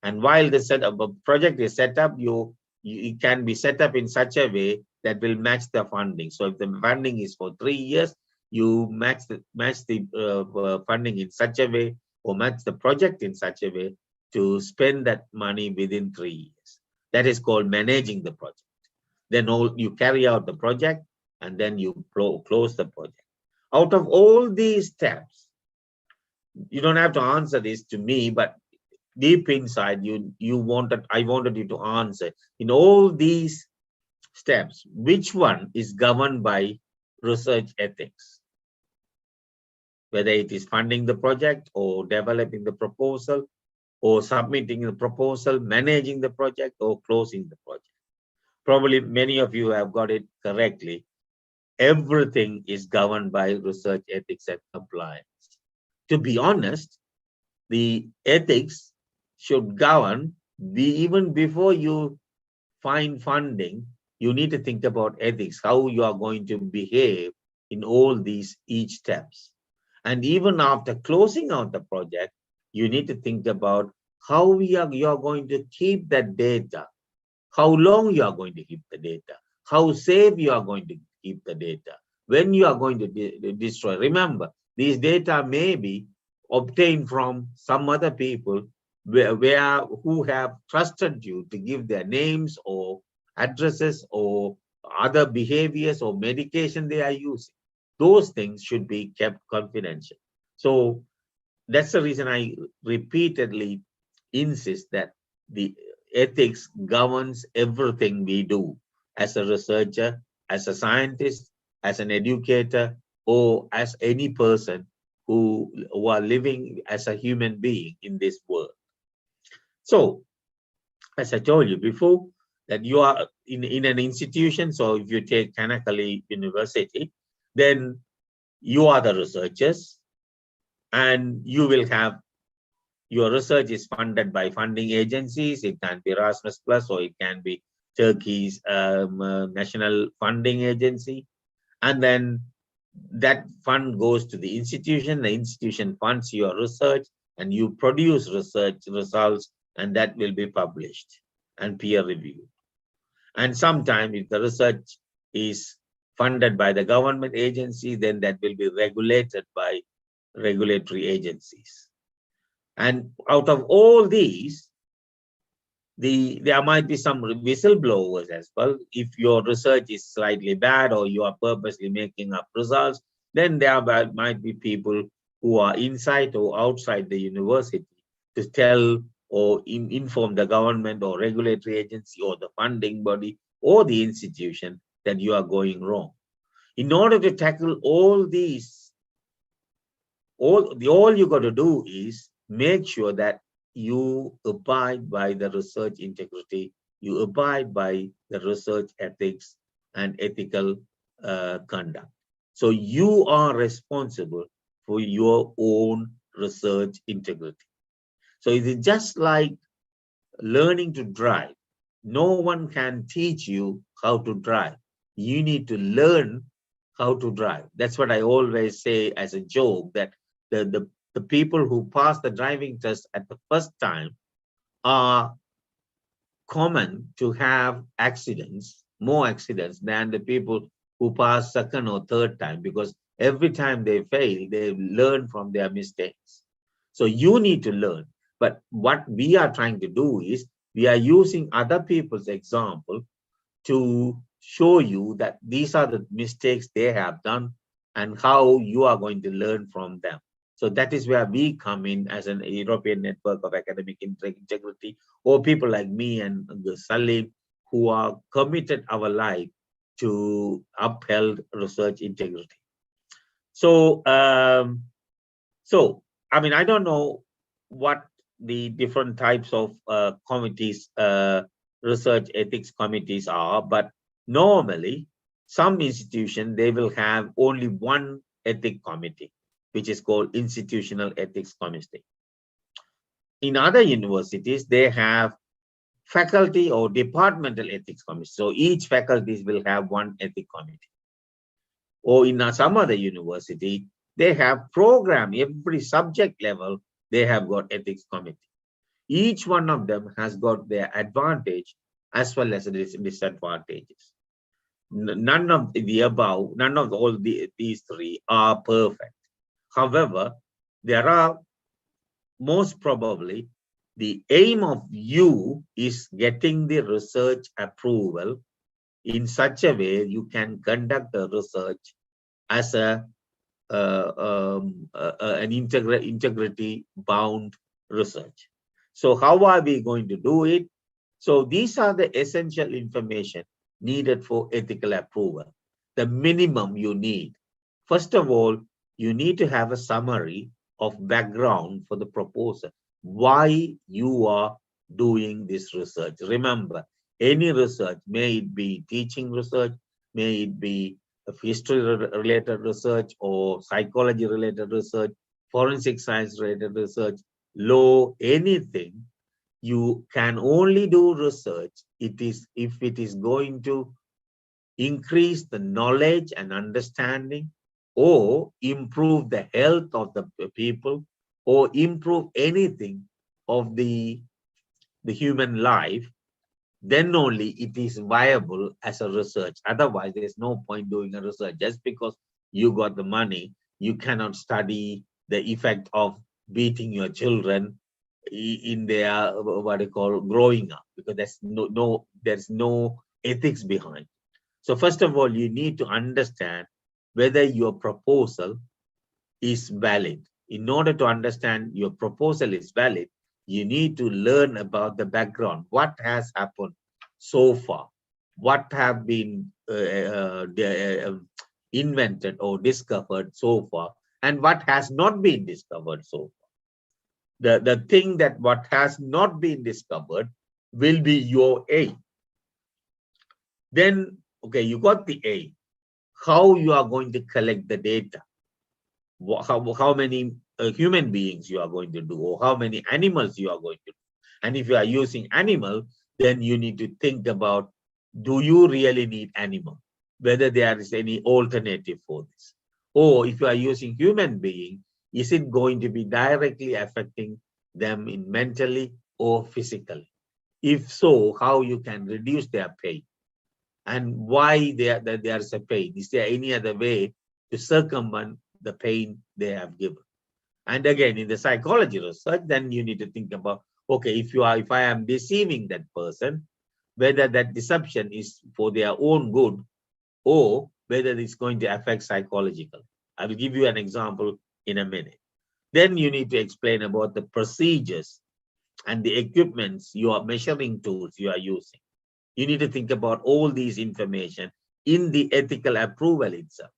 And while the project is set up, it can be set up in such a way that will match the funding. So if the funding is for 3 years, you match the funding in such a way, or match the project in such a way to spend that money within 3 years. That is called managing the project. Then you carry out the project, and then you close the project. Out of all these steps, you don't have to answer this to me, but deep inside I wanted you to answer, in all these steps, which one is governed by research ethics? Whether it is funding the project, or developing the proposal, or submitting the proposal, managing the project, or closing the project. Probably many of you have got it correctly. Everything is governed by research ethics and compliance. To be honest, the ethics should govern even before you find funding. You need to think about ethics, how you are going to behave in all these each steps. And even after closing out the project, you need to think about how you are going to keep that data, how long you are going to keep the data, how safe you are going to keep the data, when you are going to destroy. Remember, these data may be obtained from some other people who have trusted you to give their names or addresses or other behaviors or medication they are using. Those things should be kept confidential. So that's the reason I repeatedly insist that the ethics governs everything we do as a researcher, as a scientist, as an educator, or as any person who are living as a human being in this world. So as I told you before, that you are in an institution. So if you take Kanakali University, then you are the researchers, and you will have your research is funded by funding agencies. It can be Erasmus Plus, or it can be Turkey's national funding agency. And then that fund goes to the institution funds your research, and you produce research results, and that will be published and peer reviewed. And sometimes if the research is funded by the government agency, then that will be regulated by regulatory agencies. And out of all these, there might be some whistleblowers as well. If your research is slightly bad, or you are purposely making up results, then there might be people who are inside or outside the university to tell or inform the government or regulatory agency or the funding body or the institution that you are going wrong. In order to tackle all these, all you got to do is make sure that you abide by the research integrity, you abide by the research ethics and ethical conduct. So you are responsible for your own research integrity. So it is just like learning to drive. No one can teach you how to drive. You need to learn how to drive. That's what I always say as a joke, that the people who pass the driving test at the first time are common to have accidents, more accidents than the people who pass second or third time, because every time they fail, they learn from their mistakes. So you need to learn. But what we are trying to do is we are using other people's example to show you that these are the mistakes they have done and how you are going to learn from them. So that is where we come in as an European network of academic integrity, or people like me and Salim, who are committed our life to upheld research integrity. So, I mean, I don't know what the different types of committees, research ethics committees are, but normally some institutions, they will have only one ethics committee, which is called Institutional Ethics Committee. In other universities, they have faculty or departmental ethics committee. So each faculty will have one ethics committee. Or in some other university, they have program, every subject level, they have got ethics committee. Each one of them has got their advantage as well as disadvantages. None of the above, none of all these three are perfect. However, there are most probably the aim of you is getting the research approval in such a way you can conduct the research as an integrity bound research. So how are we going to do it? So these are the essential information needed for ethical approval. The minimum you need. First of all, you need to have a summary of background for the proposal. Why you are doing this research. Remember, any research, may it be teaching research, may it be history-related research or psychology-related research, forensic science-related research, law, anything, you can only do research if it is going to increase the knowledge and understanding, or improve the health of the people, or improve anything of the human life, then only it is viable as a research. Otherwise, there's no point doing a research. Just because you got the money, you cannot study the effect of beating your children in their what they call growing up, because there's no ethics behind. So first of all, you need to understand whether your proposal is valid. In order to understand your proposal is valid, you need to learn about the background. What has happened so far? What have been invented or discovered so far? And what has not been discovered so far? The thing that what has not been discovered, will be your A. Then, okay, you got the A. How you are going to collect the data? How many human beings you are going to do, or how many animals you are going to do? And if you are using animal, then you need to think about, do you really need animal? Whether there is any alternative for this. Or if you are using human being, is it going to be directly affecting them in mentally or physically? If so, how you can reduce their pain? And why there is a pain? Is there any other way to circumvent the pain they have given? And again, in the psychology research, then you need to think about, okay, if I am deceiving that person, whether that deception is for their own good or whether it's going to affect psychological. I will give you an example in a minute. Then you need to explain about the procedures and the equipments, your measuring tools you are using. You need to think about all these information in the ethical approval itself.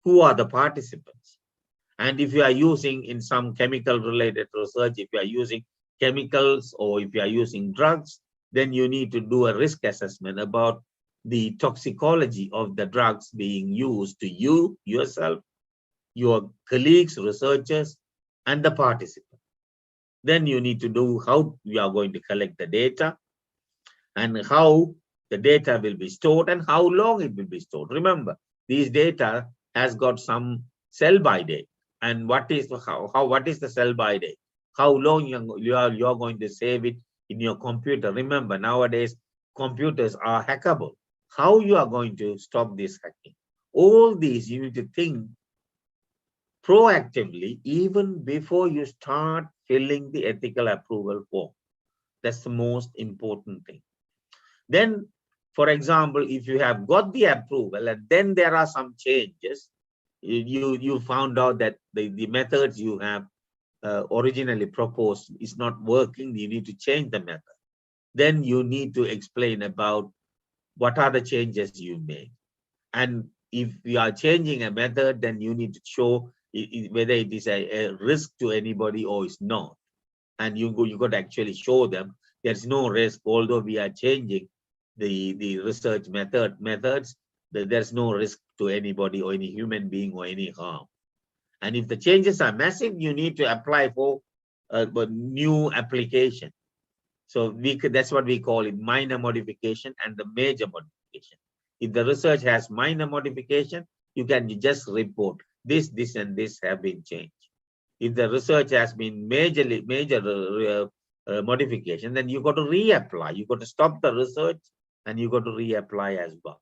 Who are the participants? And if you are using in some chemical related research, if you are using chemicals or if you are using drugs, then you need to do a risk assessment about the toxicology of the drugs being used to you, yourself, your colleagues, researchers, and the participants. Then you need to do how you are going to collect the data and how the data will be stored and how long it will be stored. Remember, these data has got some sell by date. And what is the sell by date? How long you are going to save it in your computer? Remember, nowadays computers are hackable. How you are going to stop this hacking? All these you need to think proactively even before you start filling the ethical approval form. That's the most important thing. Then, for example, if you have got the approval and then there are some changes, you found out that the methods you have originally proposed is not working, you need to change the method. Then you need to explain about what are the changes you made. And if you are changing a method, then you need to show whether it is a risk to anybody or it's not. And you got to actually show them there's no risk, although we are changing the research methods, there's no risk to anybody or any human being or any harm. And if the changes are massive, you need to apply for a new application. So that's what we call it, minor modification and the major modification. If the research has minor modification, you can just report this, and this have been changed. If the research has been major modification, then you got to reapply. You got to stop the research and you got to reapply as well.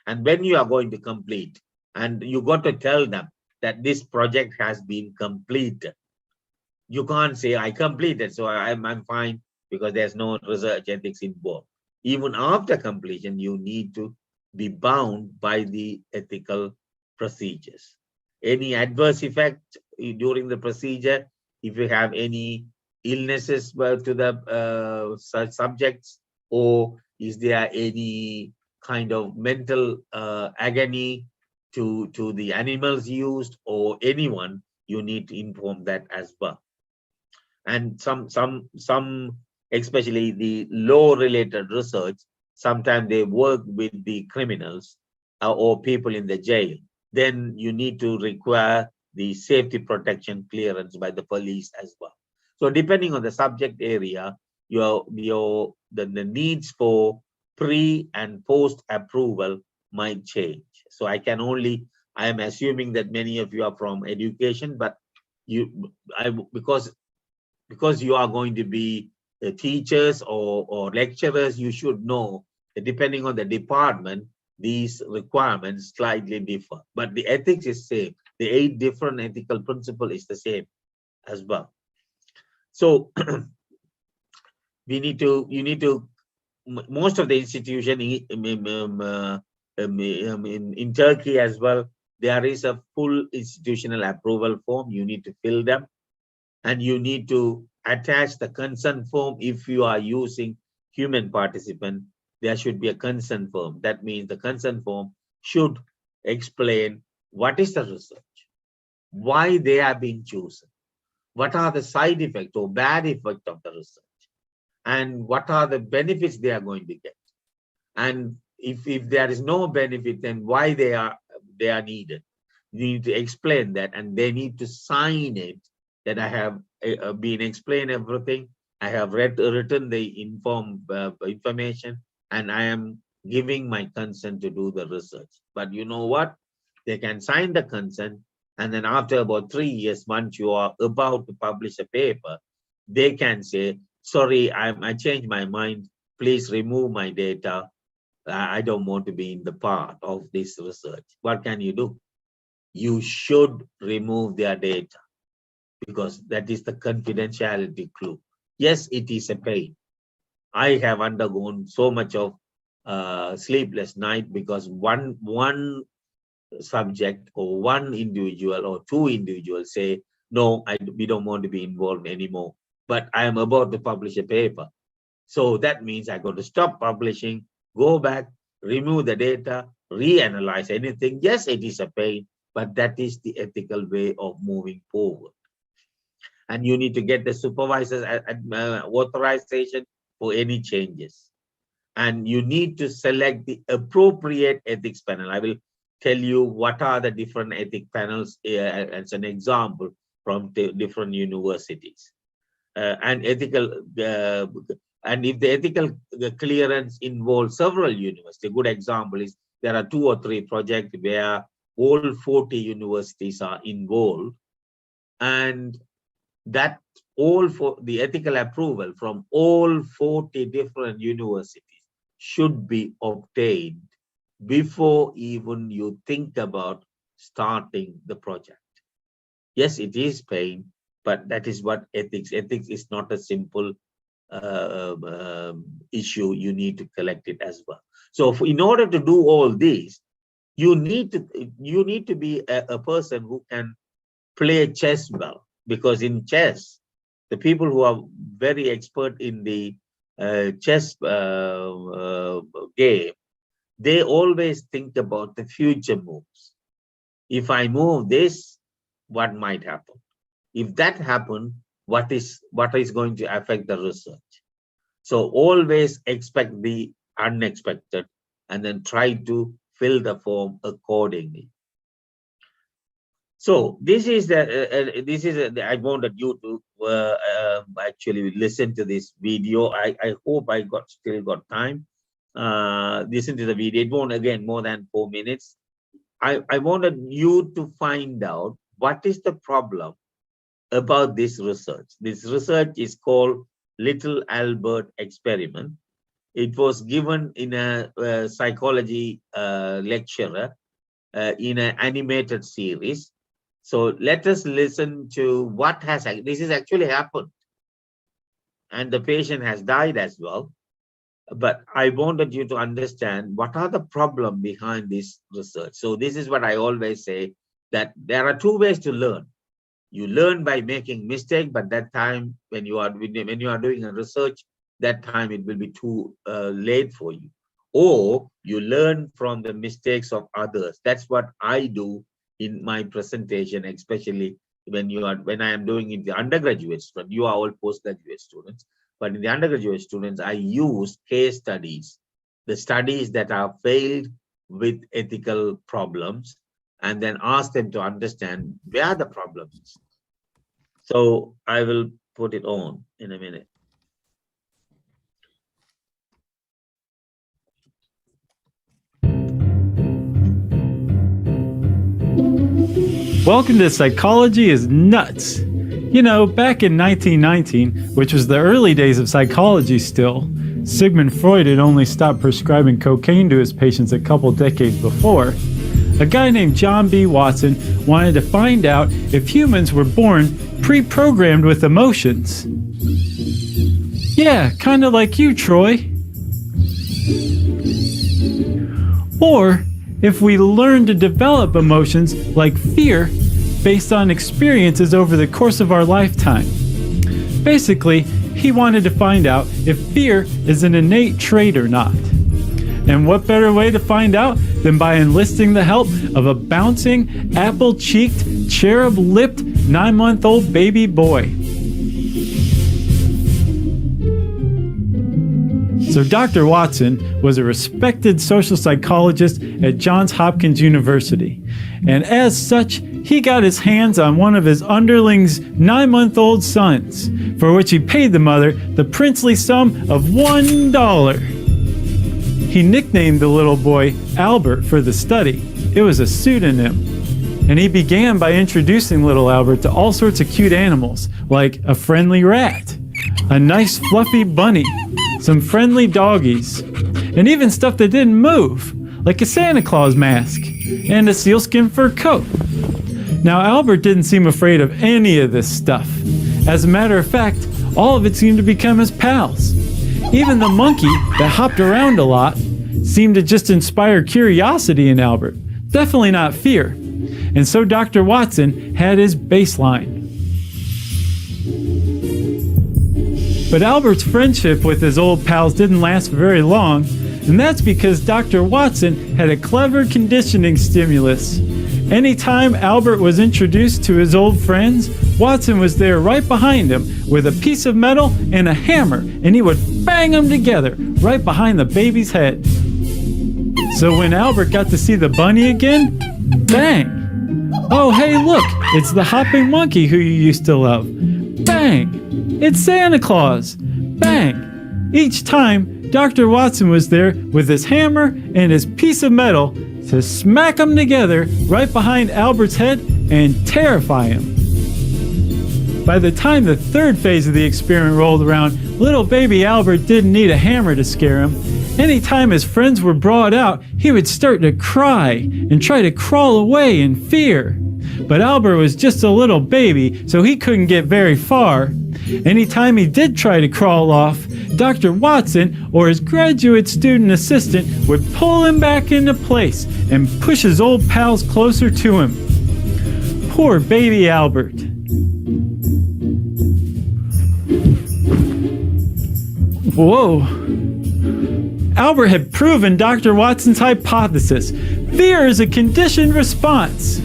And when you are going to complete, and you got to tell them that this project has been completed. You can't say I completed, so I'm fine, because there's no research ethics involved. Even after completion, you need to be bound by the ethical procedures. Any adverse effect during the procedure, if you have any illnesses to the such subjects, or is there any kind of mental agony to the animals used or anyone, you need to inform that as well. And some especially the law related research, sometimes they work with the criminals or people in the jail. Then you need to require the safety protection clearance by the police as well. So depending on the subject area, the needs for pre and post approval might change. So I am assuming that many of you are from education, but because you are going to be teachers or lecturers, you should know that depending on the department, these requirements slightly differ. But the ethics is same. The 8 different ethical principles is the same as well. So you need to, most of the institution in Turkey as well, there is a full institutional approval form. You need to fill them, and you need to attach the consent form. If you are using human participant, there should be a consent form. That means the consent form should explain what is the research, why they are being chosen, what are the side effects or bad effects of the research, and what are the benefits they are going to get. And if there is no benefit, then why they are needed. You need to explain that, and they need to sign it that I have been explained everything. I have written the information, and I am giving my consent to do the research. But you know what? They can sign the consent, and then after about 3 years, once you are about to publish a paper, they can say, sorry, I changed my mind. Please remove my data. I don't want to be in the part of this research. What can you do? You should remove their data, because that is the confidentiality clue. Yes, it is a pain. I have undergone so much of sleepless night because one subject or one individual or two individuals say, no, we don't want to be involved anymore, but I am about to publish a paper. So that means I got to stop publishing, go back, remove the data, reanalyze anything. Yes, it is a pain, but that is the ethical way of moving forward. And you need to get the supervisor's authorization for any changes. And you need to select the appropriate ethics panel. I will tell you what are the different ethics panels as an example from different universities. And ethical, and if the ethical clearance involves several universities, a good example is there are 2 or 3 projects where all 40 universities are involved, and that all for the ethical approval from all 40 different universities should be obtained before even you think about starting the project. Yes, it is pain, but that is what ethics. Ethics is not a simple issue. You need to collect it as well. So in order to do all these, you need to be a person who can play chess well, because in chess, the people who are very expert in the chess game, they always think about the future moves. If I move this, what might happen? If that happens, what is going to affect the research? So always expect the unexpected and then try to fill the form accordingly. So this is I wanted you to actually listen to this video. I hope I still got time. Listen to the video. It won't again more than 4 minutes. I wanted you to find out what is the problem about this research. This research is called Little Albert Experiment. It was given in a psychology lecturer in an animated series. So let us listen to what has, this has actually happened. And the patient has died as well. But I wanted you to understand what are the problems behind this research. So this is what I always say, that there are 2 ways to learn. You learn by making mistake, but that time when you are doing a research, that time it will be too late for you. Or you learn from the mistakes of others. That's what I do in my presentation, especially when I am doing in the undergraduate student. You are all postgraduate students, but in the undergraduate students, I use case studies, the studies that are failed with ethical problems, and then ask them to understand where the problem is. So I will put it on in a minute. Welcome to Psychology is Nuts. You know, back in 1919, which was the early days of psychology still, Sigmund Freud had only stopped prescribing cocaine to his patients a couple decades before. A guy named John B. Watson wanted to find out if humans were born pre-programmed with emotions. Yeah, kind of like you, Troy. Or if we learn to develop emotions like fear based on experiences over the course of our lifetime. Basically, he wanted to find out if fear is an innate trait or not. And what better way to find out than by enlisting the help of a bouncing, apple-cheeked, cherub-lipped 9-month-old baby boy. So Dr. Watson was a respected social psychologist at Johns Hopkins University. And as such, he got his hands on one of his underlings' 9-month-old sons, for which he paid the mother the princely sum of $1. He nicknamed the little boy Albert for the study. It was a pseudonym. And he began by introducing little Albert to all sorts of cute animals, like a friendly rat, a nice fluffy bunny, some friendly doggies, and even stuff that didn't move, like a Santa Claus mask and a sealskin fur coat. Now, Albert didn't seem afraid of any of this stuff. As a matter of fact, all of it seemed to become his pals. Even the monkey that hopped around a lot seemed to just inspire curiosity in Albert, definitely not fear. And so Dr. Watson had his baseline. But Albert's friendship with his old pals didn't last very long, and that's because Dr. Watson had a clever conditioning stimulus. Anytime Albert was introduced to his old friends, Watson was there right behind him with a piece of metal and a hammer, and he would bang them together right behind the baby's head. So when Albert got to see the bunny again, bang! Oh, hey, look, it's the hopping monkey who you used to love. Bang! It's Santa Claus. Bang! Each time, Dr. Watson was there with his hammer and his piece of metal to smack them together right behind Albert's head and terrify him. By the time the third phase of the experiment rolled around, little baby Albert didn't need a hammer to scare him. Anytime his friends were brought out, he would start to cry and try to crawl away in fear. But Albert was just a little baby, so he couldn't get very far. Anytime he did try to crawl off, Dr. Watson or his graduate student assistant would pull him back into place and push his old pals closer to him. Poor baby Albert. Whoa. Albert had proven Dr. Watson's hypothesis. Fear is a conditioned response.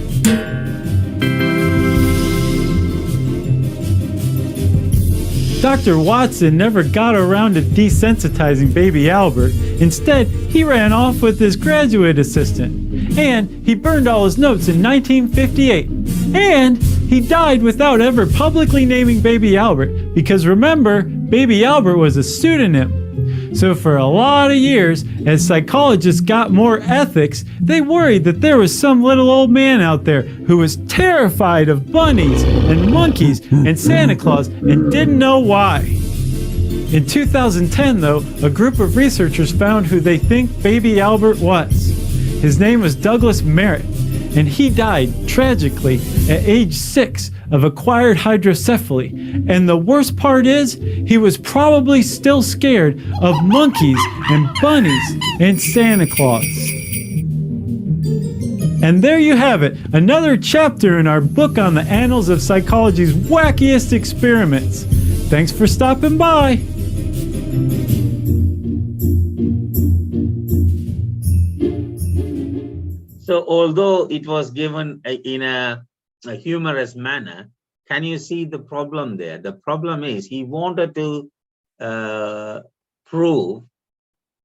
Dr. Watson never got around to desensitizing baby Albert. Instead, he ran off with his graduate assistant. And he burned all his notes in 1958. And he died without ever publicly naming baby Albert, because remember, baby Albert was a pseudonym. So for a lot of years, as psychologists got more ethics, they worried that there was some little old man out there who was terrified of bunnies and monkeys and Santa Claus and didn't know why. In 2010, though, a group of researchers found who they think baby Albert was. His name was Douglas Merritt, and he died tragically at age 6 of acquired hydrocephaly. And the worst part is, he was probably still scared of monkeys and bunnies and Santa Claus. And there you have it, another chapter in our book on the annals of psychology's wackiest experiments. Thanks for stopping by. So although it was given in a humorous manner, can you see the problem there? The problem is he wanted to prove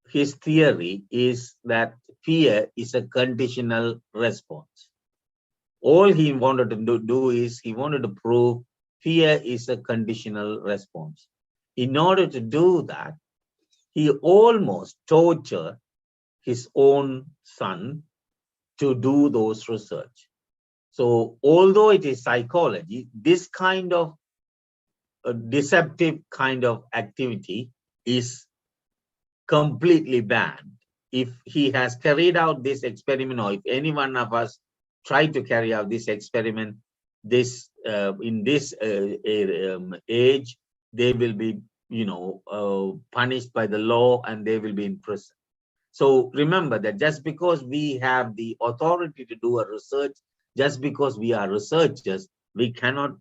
his theory is that fear is a conditional response. All he wanted to do is he wanted to prove fear is a conditional response. In order to do that, he almost tortured his own son to do those research. So although it is psychology, this kind of deceptive kind of activity is completely banned. If he has carried out this experiment, or if any one of us try to carry out this experiment, in this age, they will be, punished by the law and they will be in prison. So remember that just because we have the authority to do a research, just because we are researchers, we cannot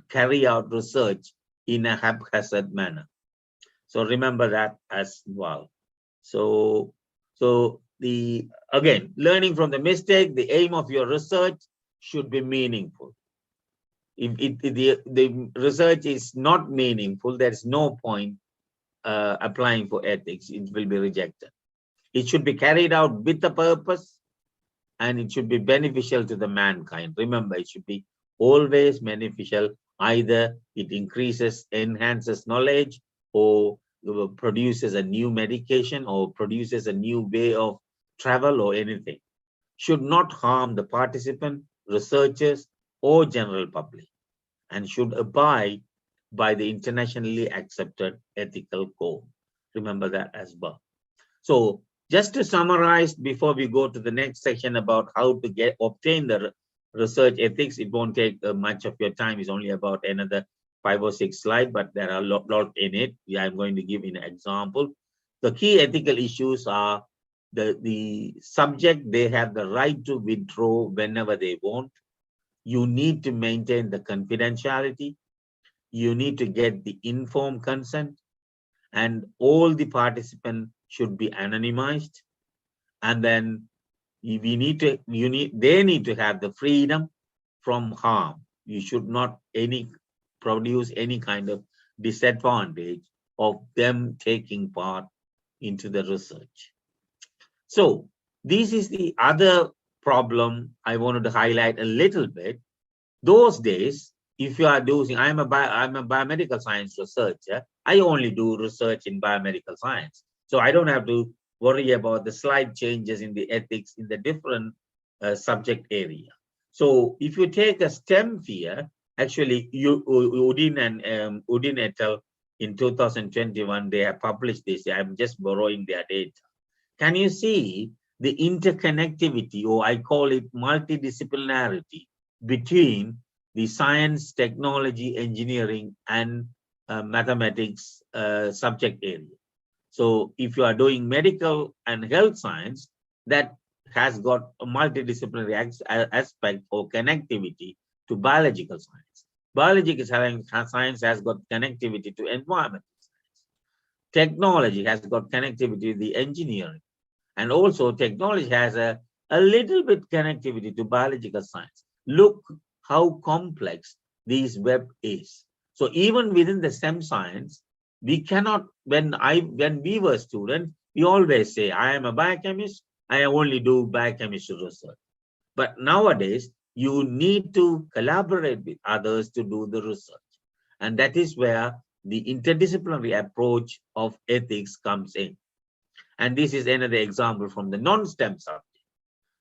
carry out research in a haphazard manner. So remember that as well. So again, learning from the mistake, the aim of your research should be meaningful. If the research is not meaningful, there's no point applying for ethics, it will be rejected. It should be carried out with a purpose, and it should be beneficial to the mankind. Remember, it should be always beneficial. Either it increases, enhances knowledge, or produces a new medication, or produces a new way of travel, or anything. Should not harm the participant, researchers, or general public, and should abide by the internationally accepted ethical code. Remember that as well. So just to summarize before we go to the next section about how to obtain the research ethics, it won't take much of your time. It's only about another 5 or 6 slides, but there are a lot in it. I'm going to give an example. The key ethical issues are the subject, they have the right to withdraw whenever they want. You need to maintain the confidentiality. You need to get the informed consent, and all the participants should be anonymized. And then they need to have the freedom from harm. You should not produce any kind of disadvantage of them taking part into the research. So this is the other problem I wanted to highlight a little bit. Those days, if you are doing, I'm a biomedical science researcher, I only do research in biomedical science. So I don't have to worry about the slight changes in the ethics in the different subject area. So if you take a STEM sphere, actually, Udin and Udin et al. In 2021, they have published this. I'm just borrowing their data. Can you see the interconnectivity, or I call it multidisciplinarity, between the science, technology, engineering, and mathematics subject area? So if you are doing medical and health science, that has got a multidisciplinary aspect or connectivity to biological science. Biological science has got connectivity to environmental science. Technology has got connectivity to the engineering. And also technology has a little bit connectivity to biological science. Look how complex this web is. So even within the STEM science, we cannot, when we were students, we always say, I am a biochemist, I only do biochemistry research. But nowadays, you need to collaborate with others to do the research. And that is where the interdisciplinary approach of ethics comes in. And this is another example from the non-STEM subject.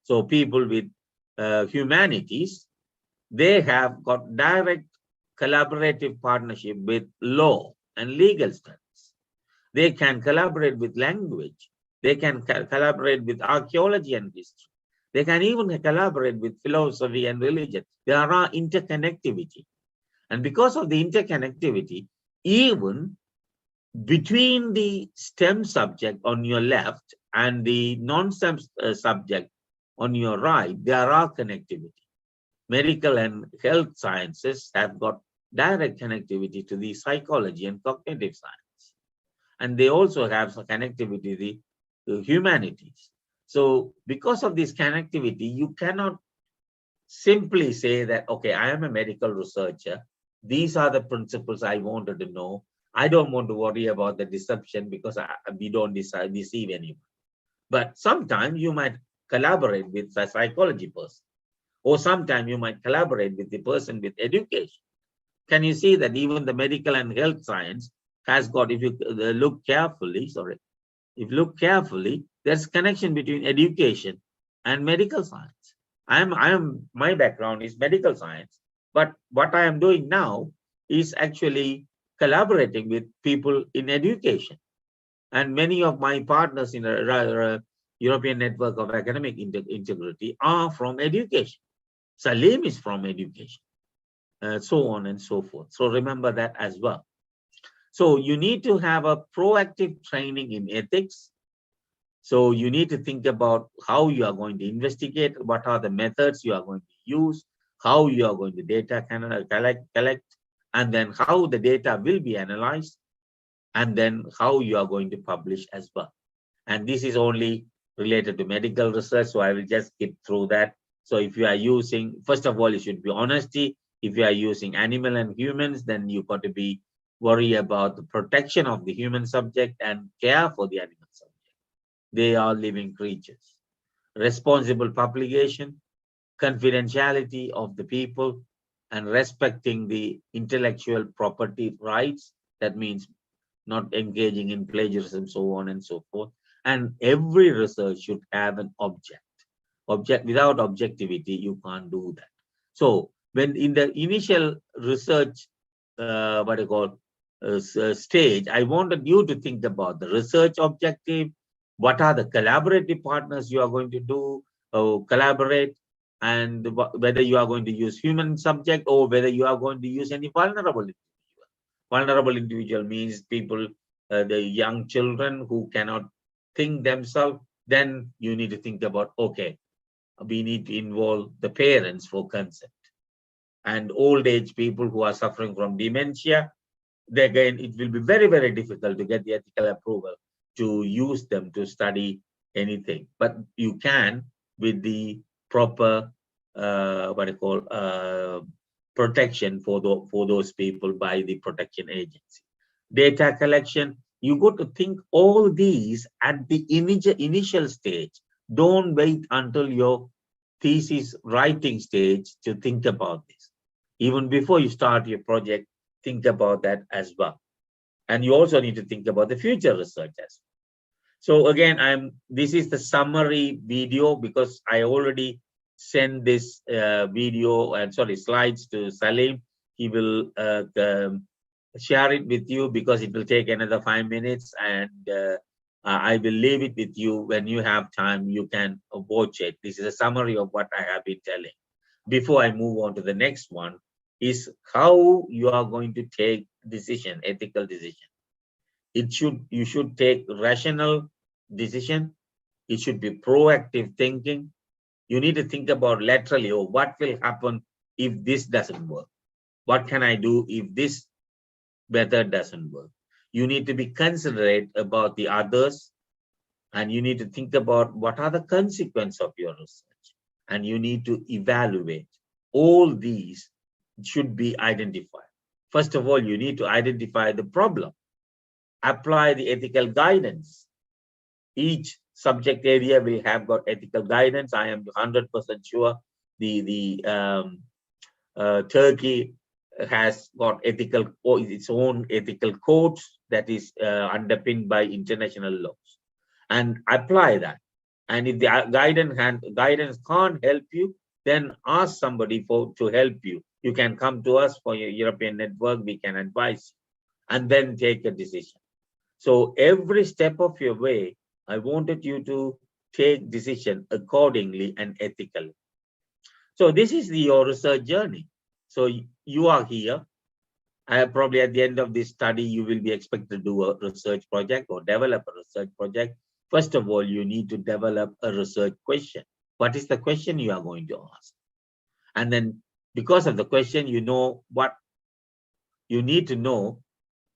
So people with humanities, they have got direct collaborative partnership with law and legal studies. They can collaborate with language. They can collaborate with archaeology and history. They can even collaborate with philosophy and religion. There are interconnectivity. And because of the interconnectivity, even between the STEM subject on your left and the non-STEM subject on your right, there are connectivity. Medical and health sciences have got direct connectivity to the psychology and cognitive science. And they also have some connectivity to the humanities. So because of this connectivity, you cannot simply say that, okay, I am a medical researcher. These are the principles I wanted to know. I don't want to worry about the deception because we don't deceive anyone. But sometimes you might collaborate with a psychology person, or sometimes you might collaborate with the person with education. Can you see that even the medical and health science has got, if you look carefully, there's connection between education and medical science. My background is medical science, but what I am doing now is actually collaborating with people in education. And many of my partners in a European Network of Academic Integrity are from education. Salim is from education, so on and so forth. So remember that as well. So you need to have a proactive training in ethics. So you need to think about how you are going to investigate, what are the methods you are going to use, how you are going to data collect, and then how the data will be analyzed, and then how you are going to publish as well. And this is only related to medical research, so I will just skip through that. So if you are using, first of all, it should be honesty. If you are using animal and humans, then you've got to be worry about the protection of the human subject and care for the animal subject. They are living creatures. Responsible publication, confidentiality of the people, and respecting the intellectual property rights. That means not engaging in plagiarism, so on and so forth. And every research should have an object. Without objectivity, you can't do that. So when in the initial research, stage, I wanted you to think about the research objective. What are the collaborative partners you are going to do, collaborate, and whether you are going to use human subject or whether you are going to use any vulnerable individual. Vulnerable individual means people, the young children who cannot think themselves. Then you need to think about, okay, we need to involve the parents for consent. And old age people who are suffering from dementia, again, it will be very, very difficult to get the ethical approval to use them to study anything. But you can with the proper protection for those people by the protection agency. Data collection, you got to think all these at the initial stage. Don't wait until your thesis writing stage to think about this. Even before you start your project, think about that as well. And you also need to think about the future research as well. So again, this is the summary video because I already sent this slides to Salim. He will share it with you because it will take another 5 minutes, and I will leave it with you. When you have time, you can watch it. This is a summary of what I have been telling. Before I move on to the next one, is how you are going to take decision, ethical decision. You should take rational decision. It should be proactive thinking. You need to think about laterally, or what will happen if this doesn't work? What can I do if this method doesn't work? You need to be considerate about the others, and you need to think about what are the consequences of your research, and you need to evaluate. All these should be identified. First of all, you need to identify the problem, apply the ethical guidance. Each subject area will have got ethical guidance. I am 100% sure Turkey has got its own ethical codes that is underpinned by international laws, and apply that. And if the guidance can't help you, then ask somebody to help you. You can come to us for your European network. We can advise you, and then take a decision. So every step of your way, I wanted you to take decision accordingly and ethically. So this is your research journey. So you are here. Probably at the end of this study, you will be expected to do a research project or develop a research project. First of all, you need to develop a research question. What is the question you are going to ask? And then because of the question, you need to know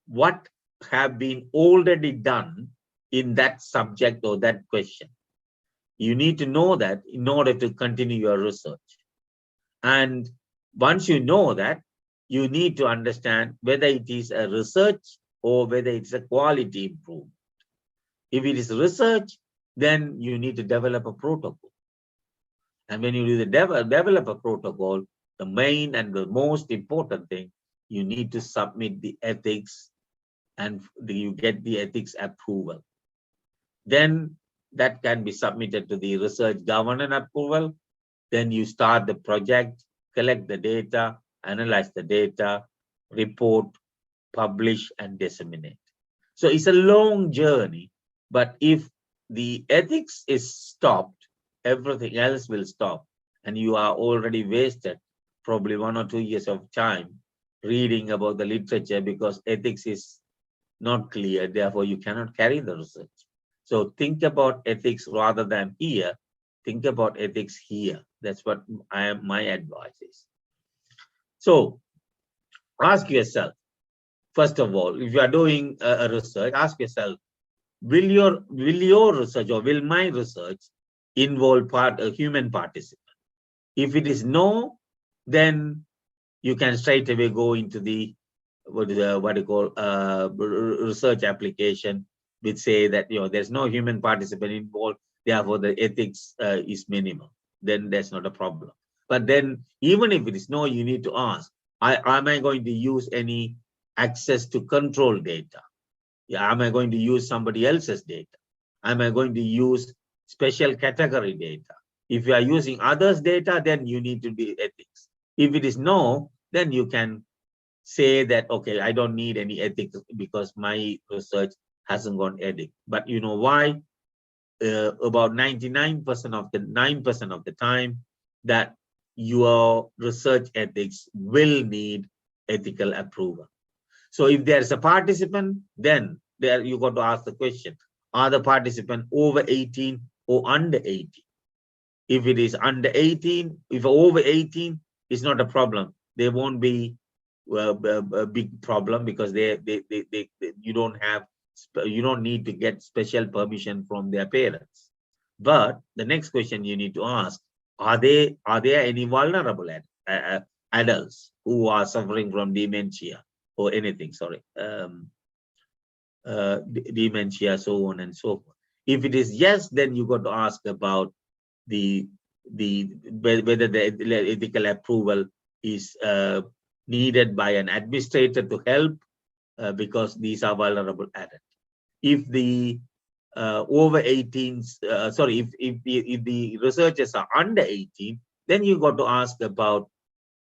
what have been already done in that subject or that question. You need to know that in order to continue your research. And once you know that, you need to understand whether it is a research or whether it's a quality improvement. If it is research, then you need to develop a protocol. And when you do the develop a protocol, the main and the most important thing, you need to submit the ethics, and you get the ethics approval. Then that can be submitted to the research governance approval. Then you start the project, collect the data, analyze the data, report, publish, and disseminate. So it's a long journey, but if the ethics is stopped, everything else will stop, and you are already wasted probably 1 or 2 years of time reading about the literature because ethics is not clear. Therefore, you cannot carry the research. So think about ethics rather than here. Think about ethics here. That's what my advice is. So ask yourself, first of all, if you are doing a research, ask yourself, will your research or will my research involve a human participant? If it is no, then you can straight away go into the what you call research application, which say that there's no human participant involved, therefore the ethics is minimal. Then that's not a problem. But then even if it is no, you need to ask, am I going to use any access to control data? Yeah, am I going to use somebody else's data? Am I going to use special category data? If you are using others' data, then you need to be ethics. If it is no, then you can say that, okay, I don't need any ethics because my research hasn't gone ethic. But you know why? About 99% of the time that your research ethics will need ethical approval. So if there's a participant, then there you got to ask the question, are the participant over 18 or under 18? If it is under 18, if over 18, it's not a problem. There won't be a big problem because you don't need to get special permission from their parents. But the next question you need to ask, are there any vulnerable adults who are suffering from dementia or anything, dementia, so on and so forth? If it is yes, then you got to ask about whether the ethical approval is needed by an administrator to help because these are vulnerable adults. If the over 18s, if the researchers are under 18, then you got to ask about,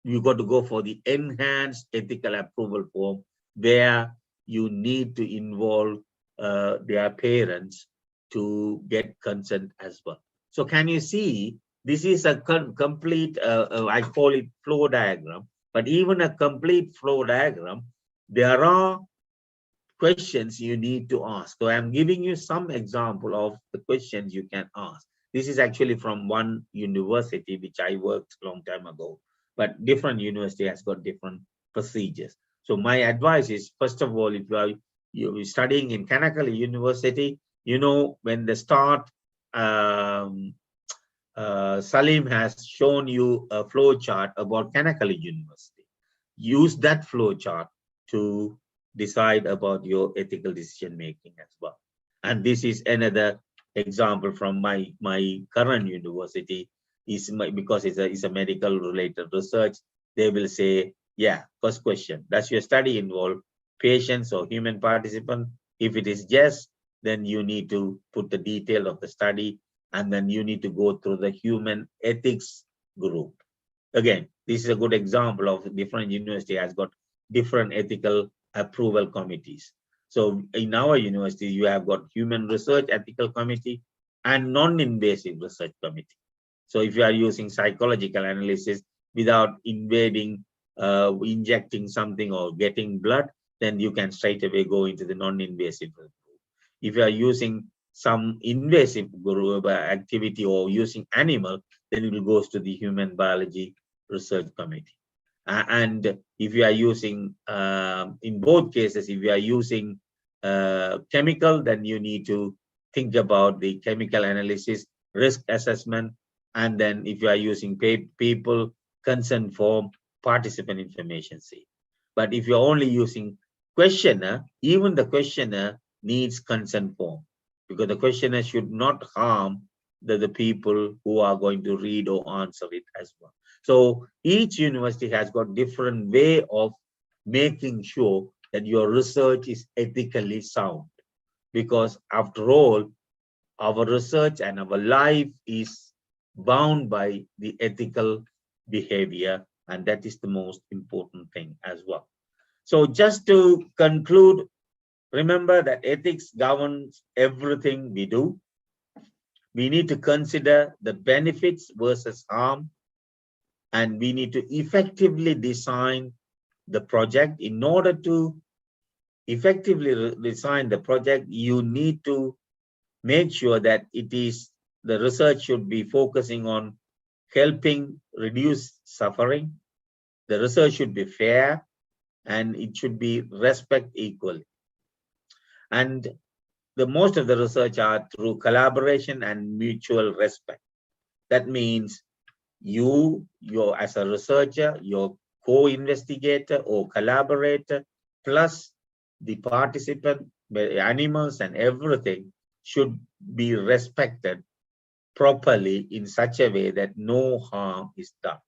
you got to go for the enhanced ethical approval form where you need to involve their parents to get consent as well. So can you see, this is a complete, I call it flow diagram, but even a complete flow diagram, there are questions you need to ask. So I'm giving you some example of the questions you can ask. This is actually from one university, which I worked a long time ago, but different university has got different procedures. So my advice is, first of all, if you're studying in Kanakali University, when they start, Salim has shown you a flow chart about Kanakali University. Use that flow chart to decide about your ethical decision making as well. And this is another example from my current university, because it's a medical related research. They will say, yeah, first question, does your study involve patients or human participant? If it is yes, then you need to put the detail of the study, and then you need to go through the human ethics group. Again, this is a good example of different university has got different ethical approval committees. So in our university, you have got human research ethical committee and non-invasive research committee. So if you are using psychological analysis without injecting something or getting blood, then you can straight away go into the non-invasive group. If you are using some invasive group activity or using animal, then it will go to the human biology research committee. And if you are using, in both cases, if you are using chemical, then you need to think about the chemical analysis, risk assessment, and then if you are using people, consent form, participant information sheet. But if you're only using questionnaire, even the questionnaire needs consent form, because the questionnaire should not harm the people who are going to read or answer it as well. So each university has got different way of making sure that your research is ethically sound, because after all, our research and our life is bound by the ethical behavior, and that is the most important thing as well. So just to conclude, remember that ethics governs everything we do. We need to consider the benefits versus harm, and we need to effectively design the project. In order to effectively design the project, you need to make sure that the research should be focusing on helping reduce suffering. The research should be fair, and it should be respect equally. And the most of the research are through collaboration and mutual respect. That means you as a researcher, your co-investigator or collaborator plus the participant, the animals and everything should be respected properly in such a way that no harm is done.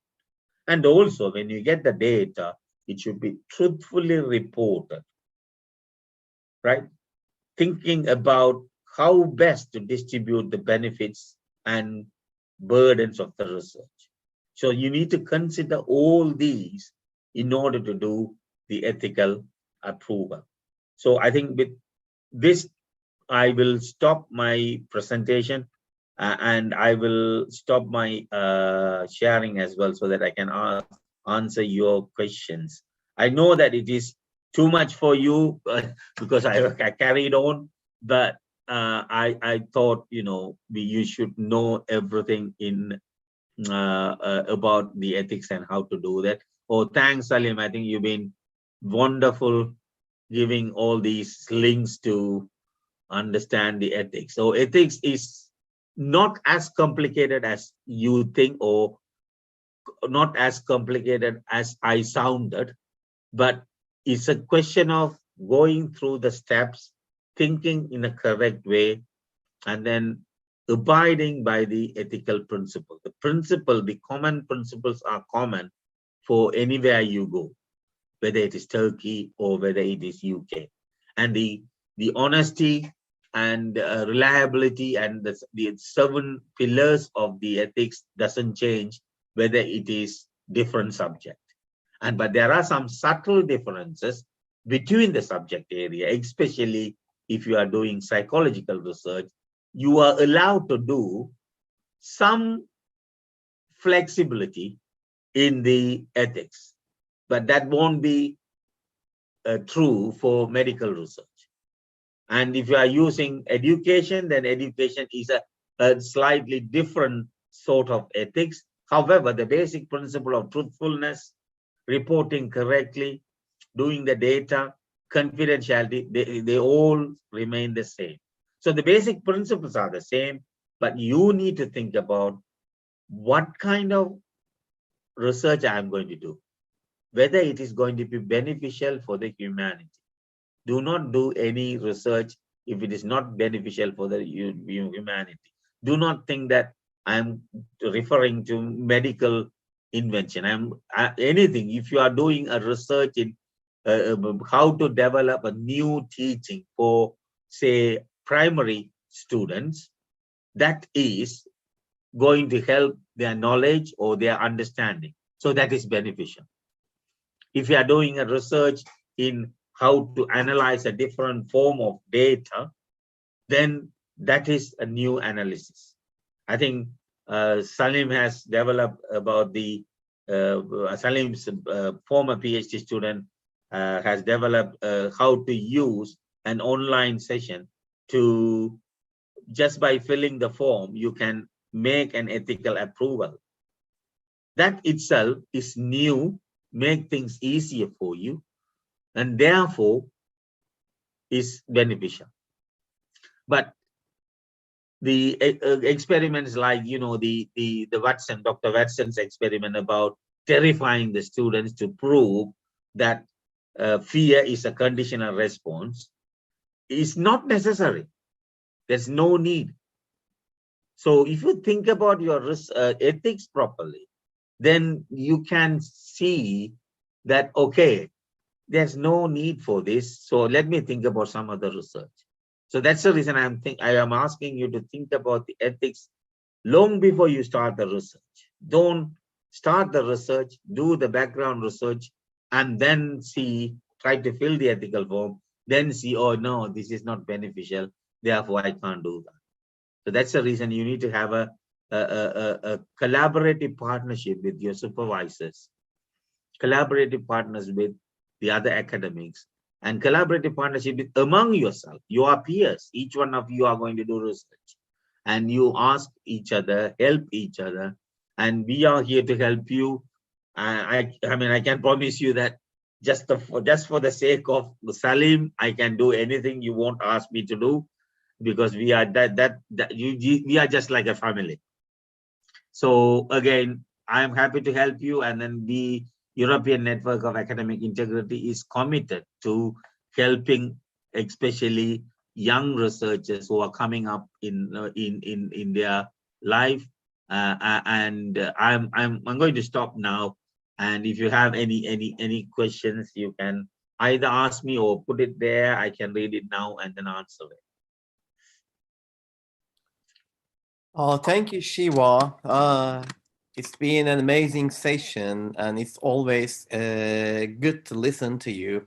And also, when you get the data, it should be truthfully reported, right? Thinking about how best to distribute the benefits and burdens of the research. So you need to consider all these in order to do the ethical approval. So I think with this, I will stop my presentation and I will stop my sharing as well, so that I can answer your questions. I know that it is too much for you because I carried on, but I thought, you know, you should know everything in about the ethics and how to do that. Oh, thanks, Salim. I think you've been wonderful giving all these links to understand the ethics. So ethics is not as complicated as you think, or not as complicated as I sounded, but it's a question of going through the steps, thinking in a correct way, and then abiding by the ethical principle. The principle, the common principles are common for anywhere you go, whether it is Turkey or whether it is UK. And the honesty and reliability and the 7 pillars of the ethics doesn't change whether it is different subject. But there are some subtle differences between the subject area, especially if you are doing psychological research. You are allowed to do some flexibility in the ethics, but that won't be true for medical research. And if you are using education, then education is a slightly different sort of ethics. However, the basic principle of truthfulness, reporting correctly, doing the data, confidentiality, they all remain the same. So the basic principles are the same, but you need to think about what kind of research I'm going to do, whether it is going to be beneficial for the humanity. Do not do any research if it is not beneficial for the humanity. Do not think that I'm referring to medical invention. Anything. If you are doing a research in how to develop a new teaching for, say, primary students, that is going to help their knowledge or their understanding. So that is beneficial. If you are doing a research in how to analyze a different form of data, then that is a new analysis. I think Salim has developed about the, Salim's former PhD student has developed how to use an online session to, just by filling the form, you can make an ethical approval. That itself is new, make things easier for you, and therefore is beneficial. But the experiments like, you know, the Watson, Dr. Watson's experiment about terrifying the students to prove that fear is a conditional response is not necessary. There's no need. So if you think about your ethics properly, then you can see that, okay, there's no need for this. So let me think about some other research. So that's the reason I am asking you to think about the ethics long before you start the research. Don't start the research, do the background research, and then see, try to fill the ethical form, then see, oh no, this is not beneficial, therefore I can't do that. So that's the reason you need to have a collaborative partnership with your supervisors, collaborative partners with the other academics, and collaborative partnership among yourself. You are peers. Each one of you are going to do research, and you ask each other, help each other, and we are here to help you. I mean, I can promise you that just for the sake of Salim, I can do anything you won't ask me to do, because we are we are just like a family. So again, I am happy to help you, and then European Network of Academic Integrity is committed to helping especially young researchers who are coming up in their life. I'm going to stop now. And if you have any questions, you can either ask me or put it there. I can read it now and then answer it. Oh, thank you, Shiva. It's been an amazing session, and it's always good to listen to you.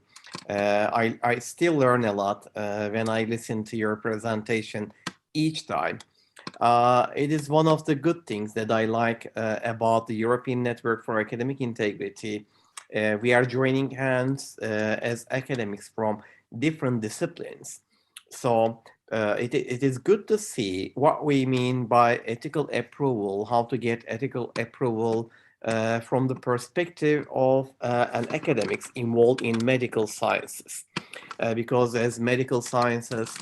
I still learn a lot when I listen to your presentation each time. It is one of the good things that I like about the European Network for Academic Integrity. We are joining hands as academics from different disciplines. So it is good to see what we mean by ethical approval, how to get ethical approval from the perspective of an academics involved in medical sciences. Because as medical sciences,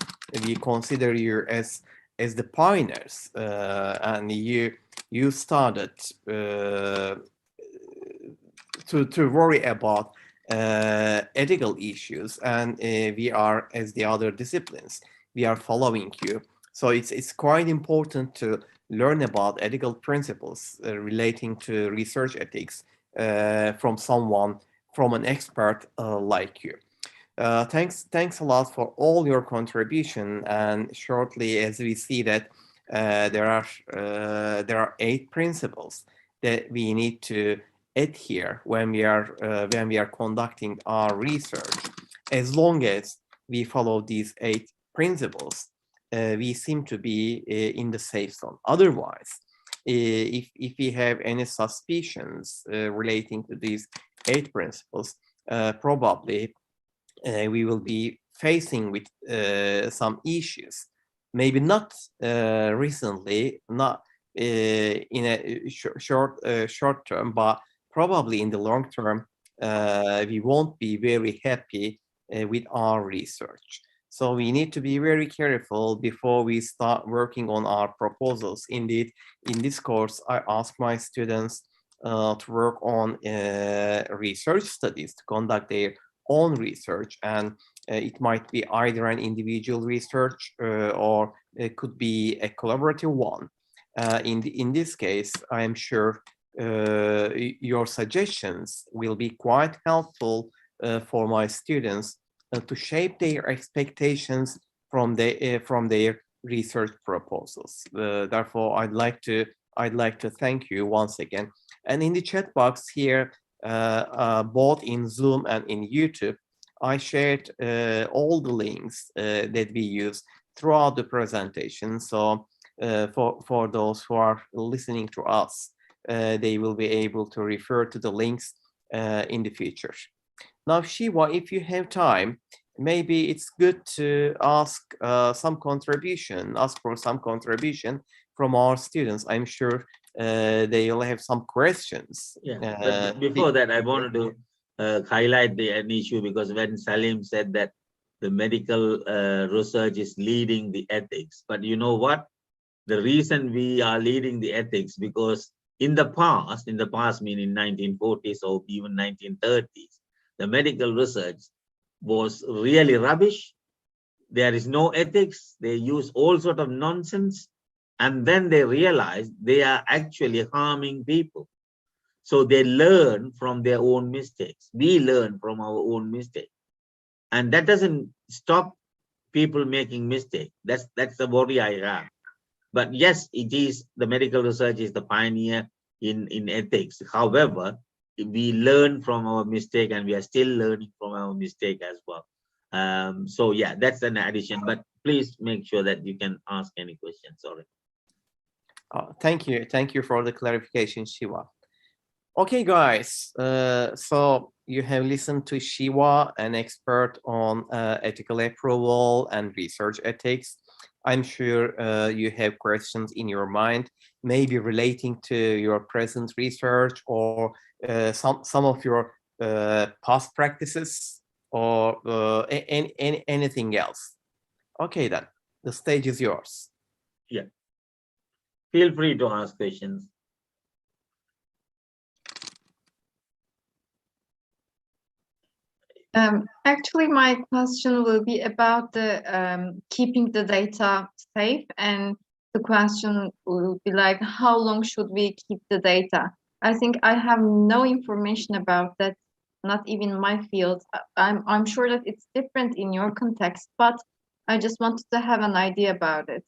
we consider you as the pioneers, and you started to worry about ethical issues, and we are, as the other disciplines, we are following you. So it's quite important to learn about ethical principles relating to research ethics from an expert like you. Thanks a lot for all your contribution. And shortly, as we see that there are 8 principles that we need to adhere when we are conducting our research. As long as we follow these 8 principles, we seem to be in the safe zone. Otherwise, if we have any suspicions relating to these 8 principles, probably we will be facing with some issues. Maybe not recently, not in a short term, but probably in the long term, we won't be very happy with our research. So we need to be very careful before we start working on our proposals. Indeed, in this course, I ask my students to work on research studies, to conduct their own research, and it might be either an individual research or it could be a collaborative one. In this case, I am sure your suggestions will be quite helpful for my students to shape their expectations from their research proposals. Therefore, I'd like to thank you once again. And in the chat box here, both in Zoom and in YouTube, I shared all the links that we use throughout the presentation. So for those who are listening to us, they will be able to refer to the links in the future. Now, Shiva, if you have time, maybe it's good to ask for some contribution from our students. I'm sure they will have some questions. Yeah, but before that, I wanted to highlight an issue, because when Salim said that the medical research is leading the ethics, but you know what? The reason we are leading the ethics, because in the past, meaning 1940s or even 1930s, the medical research was really rubbish. There is no ethics. They use all sort of nonsense. And then they realize they are actually harming people. So they learn from their own mistakes. We learn from our own mistakes. And that doesn't stop people making mistakes. That's the worry I have. But yes, it is, the medical research is the pioneer in ethics. However, we learn from our mistake, and we are still learning from our mistake as well. So yeah, that's an addition, but please make sure that you can ask any questions. Sorry. Thank you for the clarification, Shiva. Okay, guys, so you have listened to Shiva, an expert on ethical approval and research ethics. I'm sure you have questions in your mind, maybe relating to your present research or some of your past practices or anything else. Okay, then the stage is yours. Yeah, feel free to ask questions. Actually, my question will be about the keeping the data safe, and the question will be like, how long should we keep the data? I think I have no information about that, not even my field. I'm sure that it's different in your context, but I just wanted to have an idea about it.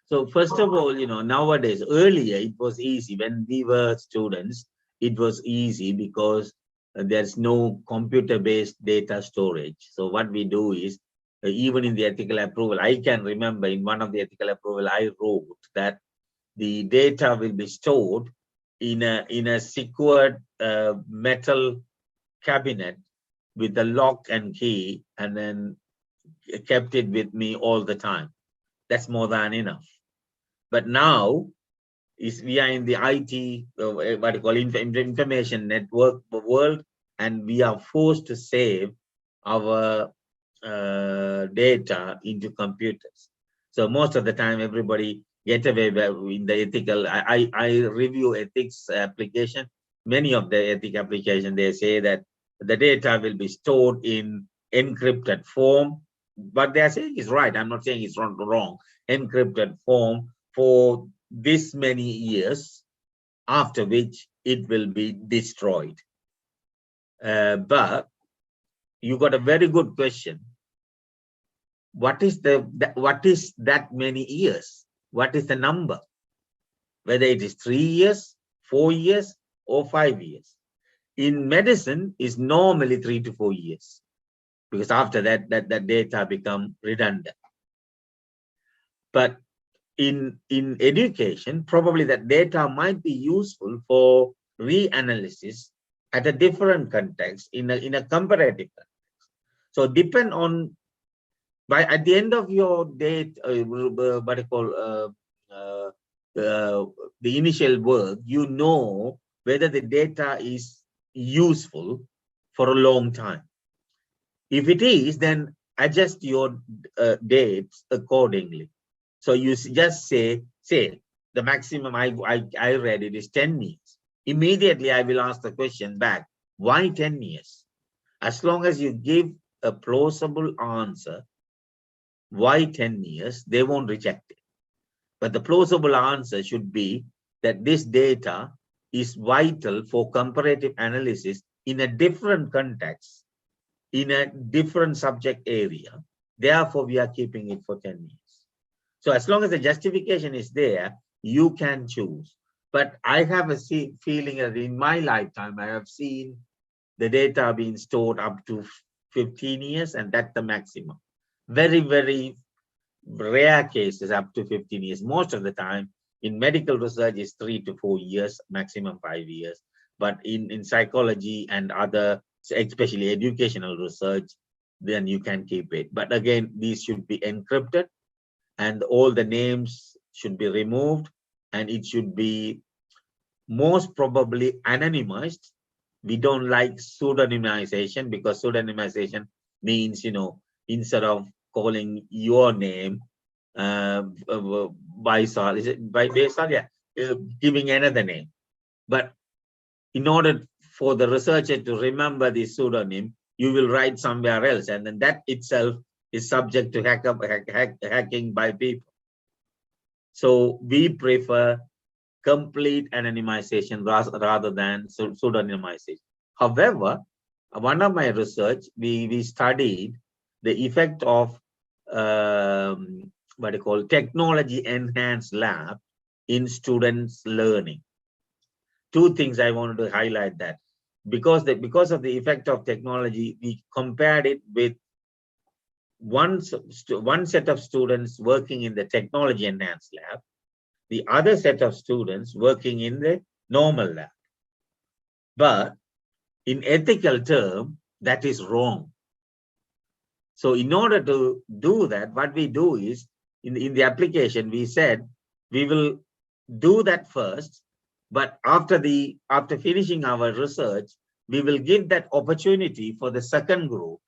So first of all, nowadays, earlier it was easy. When we were students, it was easy because there's no computer-based data storage. So what we do is, even in the ethical approval, I can remember in one of the ethical approval, I wrote that the data will be stored in a secured metal cabinet with a lock and key, and then kept it with me all the time. That's more than enough. But now we are in the IT, what you call information network world, and we are forced to save our data into computers. So most of the time, everybody get away in the ethical. I review ethics application. Many of the ethic application, they say that the data will be stored in encrypted form. What they are saying is right. I'm not saying it's wrong. Encrypted form for this many years, after which it will be destroyed. But you got a very good question. What is that many years? What is the number? Whether it is 3 years, 4 years, or 5 years. In medicine, is normally 3 to 4 years, because after that, that data become redundant. But in education, probably that data might be useful for reanalysis at a different context, in a comparative context. So depend on, at the end of your date, what you call the initial work, you know whether the data is useful for a long time. If it is, then adjust your dates accordingly. So you just say the maximum I read it is 10 years. Immediately I will ask the question back, why 10 years? As long as you give a plausible answer, why 10 years, they won't reject it. But the plausible answer should be that this data is vital for comparative analysis in a different context, in a different subject area. Therefore, we are keeping it for 10 years. So as long as the justification is there, you can choose. But I have a feeling that in my lifetime, I have seen the data being stored up to 15 years, and that's the maximum. Very, very rare cases up to 15 years. Most of the time in medical research is 3 to 4 years, maximum 5 years. But in psychology and other, especially educational research, then you can keep it. But again, these should be encrypted, and all the names should be removed, and it should be most probably anonymized. We don't like pseudonymization, because pseudonymization means, instead of calling your name giving another name. But in order for the researcher to remember the pseudonym, you will write somewhere else, and then that itself is subject to hacking by people. So we prefer complete anonymization rather than pseudonymization. However, one of my research, we studied the effect of technology enhanced lab in students' learning. Two things I wanted to highlight that. Because of the effect of technology, we compared it with one set of students working in the technology enhanced lab, the other set of students working in the normal lab. But in ethical term, that is wrong. So in order to do that, what we do is, in the application, we said we will do that first, but after finishing our research, we will give that opportunity for the second group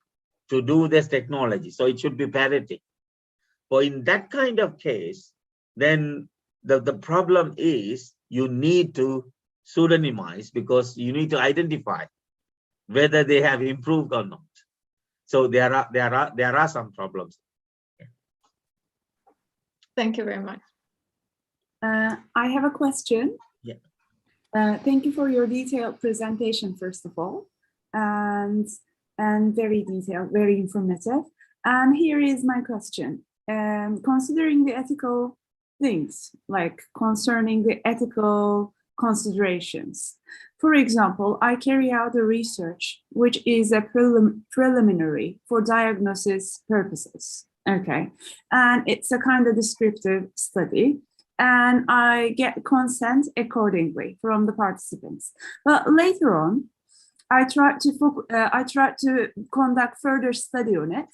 to do this technology. So it should be parity. But in that kind of case, then the problem is you need to pseudonymize, because you need to identify whether they have improved or not. So there are some problems. Thank you very much. I have a question. Yeah. Thank you for your detailed presentation, first of all, and very detailed, very informative. And here is my question. Considering the ethical things, like concerning the ethical considerations. For example, I carry out a research which is a preliminary for diagnosis purposes. Okay, and it's a kind of descriptive study, and I get consent accordingly from the participants. But later on, I try to conduct further study on it.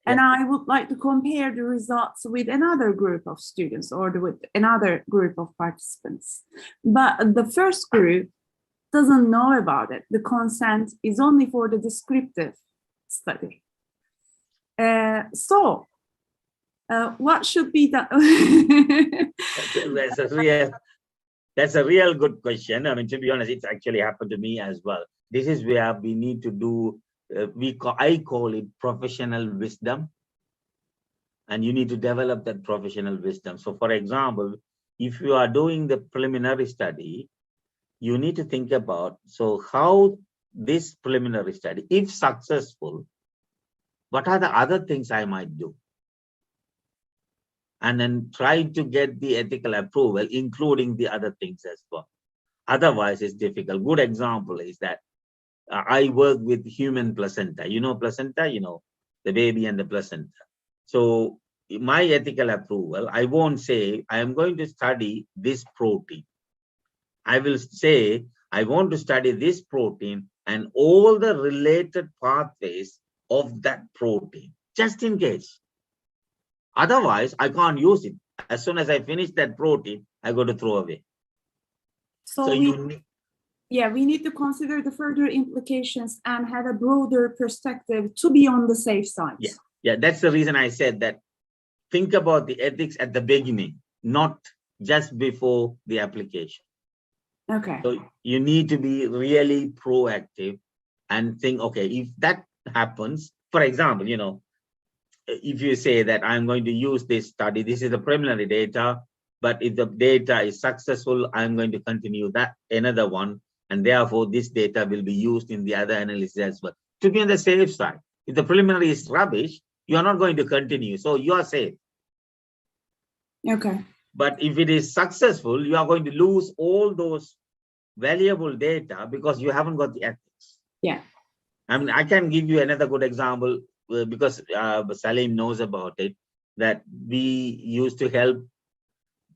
And I would like to compare the results with another group of students or with another group of participants. But the first group doesn't know about it. The consent is only for the descriptive study. What should be done? That's a real good question. I mean, to be honest, it's actually happened to me as well. This is where we need to do, I call it professional wisdom. And you need to develop that professional wisdom. So for example, if you are doing the preliminary study, you need to think about, so how this preliminary study, if successful, what are the other things I might do? And then try to get the ethical approval, including the other things as well. Otherwise, it's difficult. Good example is that I work with human placenta. You know placenta, you know, the baby and the placenta. So my ethical approval, I won't say, I am going to study this protein. I will say, I want to study this protein and all the related pathways of that protein, just in case. Otherwise, I can't use it. As soon as I finish that protein, I got to throw away. So we need to consider the further implications and have a broader perspective to be on the safe side. Yeah, that's the reason I said that. Think about the ethics at the beginning, not just before the application. Okay. So you need to be really proactive and think, okay, if that happens, for example, you know, if you say that I'm going to use this study, this is the preliminary data, but if the data is successful, I'm going to continue that another one, and therefore this data will be used in the other analysis as well. To be on the safe side, if the preliminary is rubbish, you are not going to continue, so you are safe. Okay. But if it is successful, you are going to lose all those valuable data because you haven't got the ethics. Yeah. I mean, I can give you another good example because Salim knows about it, that we used to help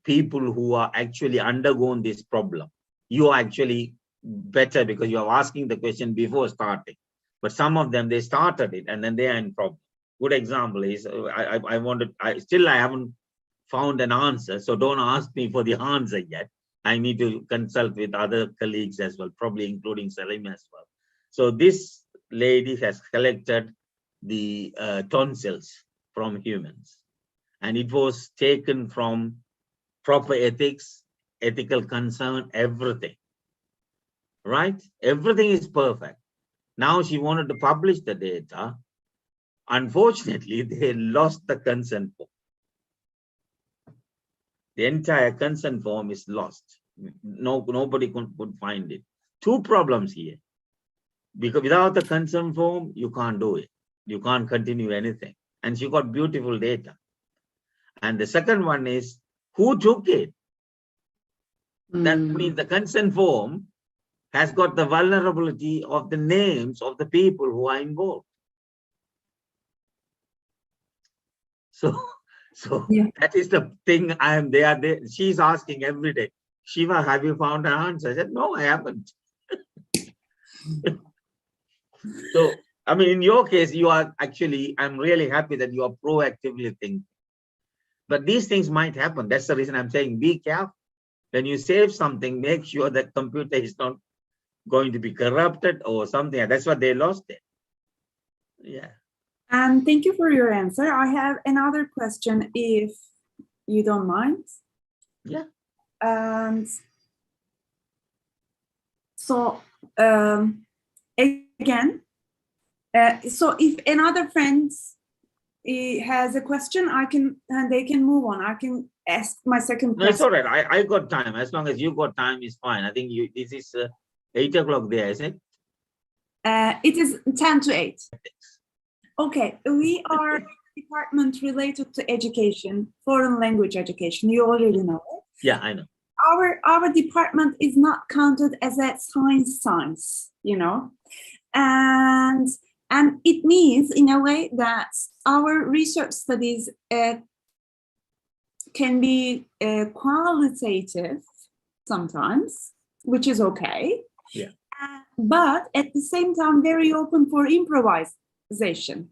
people who are actually undergone this problem. You are actually better because you are asking the question before starting. But some of them, they started it and then they are in problem. Good example is, I haven't found an answer, so don't ask me for the answer yet. I need to consult with other colleagues as well, probably including Salim as well. So this lady has collected the tonsils from humans, and it was taken from proper ethics, ethical concern, everything, right? Everything is perfect. Now she wanted to publish the data. Unfortunately, they lost the consent form. The entire consent form is lost. Nobody could find it. Two problems here. Because without the consent form, you can't do it. You can't continue anything. And she got beautiful data. And the second one is, who took it? That means the consent form has got the vulnerability of the names of the people who are involved. So that is the thing. I am there. She's asking every day, Shiva, have you found an answer? I said, no, I haven't. So, I mean, in your case, you are actually, I'm really happy that you are proactively thinking. But these things might happen. That's the reason I'm saying, be careful. When you save something, make sure that computer is not going to be corrupted or something. That's what they lost it. Yeah. And thank you for your answer. I have another question, if you don't mind. Yeah. And so again, So if another friend has a question, they can move on. I can ask my second question. No, it's all right. I got time. As long as you got time, is fine. I think this is 8 o'clock there, isn't it? It is 10 to 8. Okay, we are a department related to education, foreign language education. You already know it. Yeah, I know. Our department is not counted as a science, you know, and it means in a way that our research studies can be qualitative sometimes, which is okay. Yeah. But at the same time, very open for improvisation,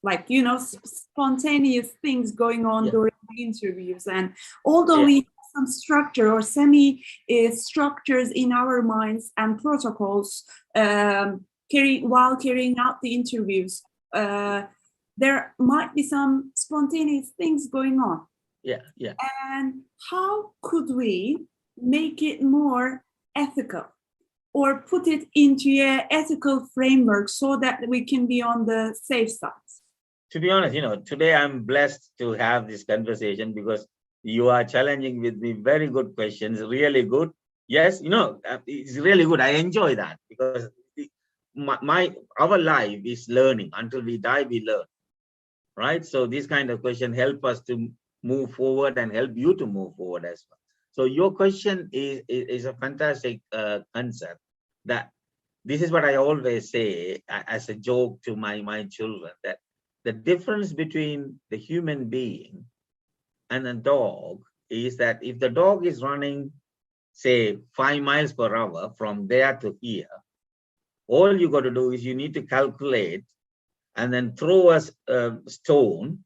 like, you know, spontaneous things going on during the interviews. And although we have some structure or semi structures in our minds and protocols while carrying out the interviews, there might be some spontaneous things going on. Yeah, yeah. And how could we make it more ethical, or put it into an ethical framework so that we can be on the safe side? To be honest, you know, today I'm blessed to have this conversation because you are challenging with me very good questions, really good. Yes, you know, it's really good. I enjoy that because our life is learning. Until we die, we learn, right? So this kind of question help us to move forward and help you to move forward as well. So your question is a fantastic concept. That this is what I always say as a joke to my children, that the difference between the human being and a dog is that if the dog is running, say, 5 miles per hour from there to here, all you got to do is you need to calculate and then throw a stone.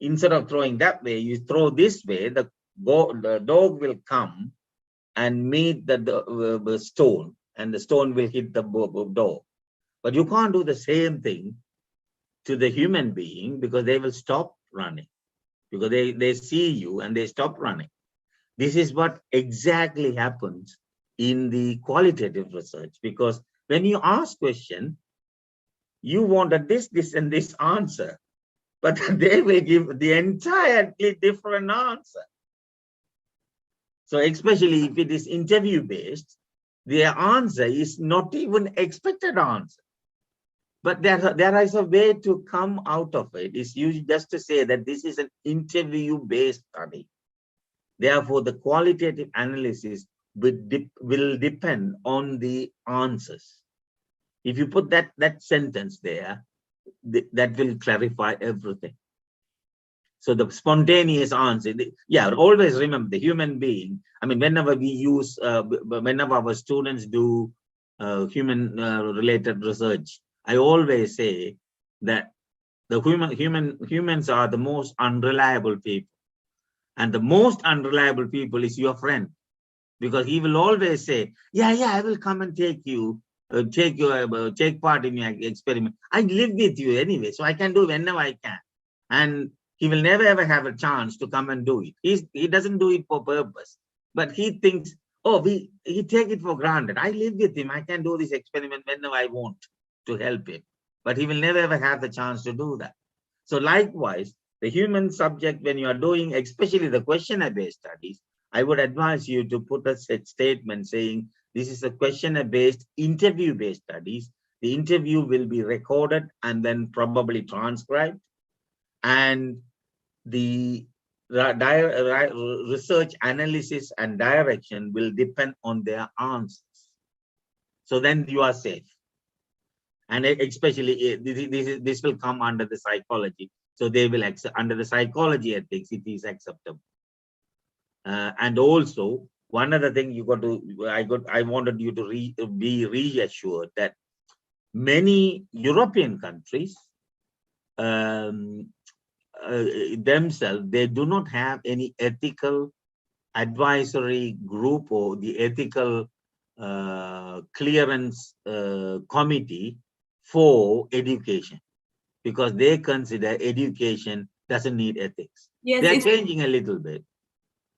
Instead of throwing that way, you throw this way, the dog will come and meet the stone, and the stone will hit the dog. But you can't do the same thing to the human being because they will stop running, because they see you and they stop running. This is what exactly happens in the qualitative research, because when you ask question, you wanted this, and this answer, but they will give the entirely different answer. So especially if it is interview based, their answer is not even expected answer. But there is a way to come out of it. It's used just to say that this is an interview based study. Therefore, the qualitative analysis will depend on the answers. If you put that sentence there, that will clarify everything. So the spontaneous answer, always remember the human being. I mean, whenever we use, whenever our students do human-related research, I always say that the humans are the most unreliable people, and the most unreliable people is your friend, because he will always say, I will come and take part in your experiment. I live with you anyway, so I can do whenever I can. And he will never ever have a chance to come and do it. He doesn't do it for purpose, but he thinks, he take it for granted. I live with him. I can do this experiment whenever I want to help him, but he will never ever have the chance to do that. So likewise, the human subject, when you are doing, especially the questionnaire-based studies, I would advise you to put a statement saying, this is a questionnaire-based, interview-based studies. The interview will be recorded and then probably transcribed, and the research analysis and direction will depend on their answers. So then you are safe. And especially this will come under the psychology. So they will accept under the psychology ethics, it is acceptable. And also one other thing I wanted you to be reassured that many European countries themselves, they do not have any ethical advisory group or the ethical clearance committee for education, because they consider education doesn't need ethics. Yes, they're changing a little bit.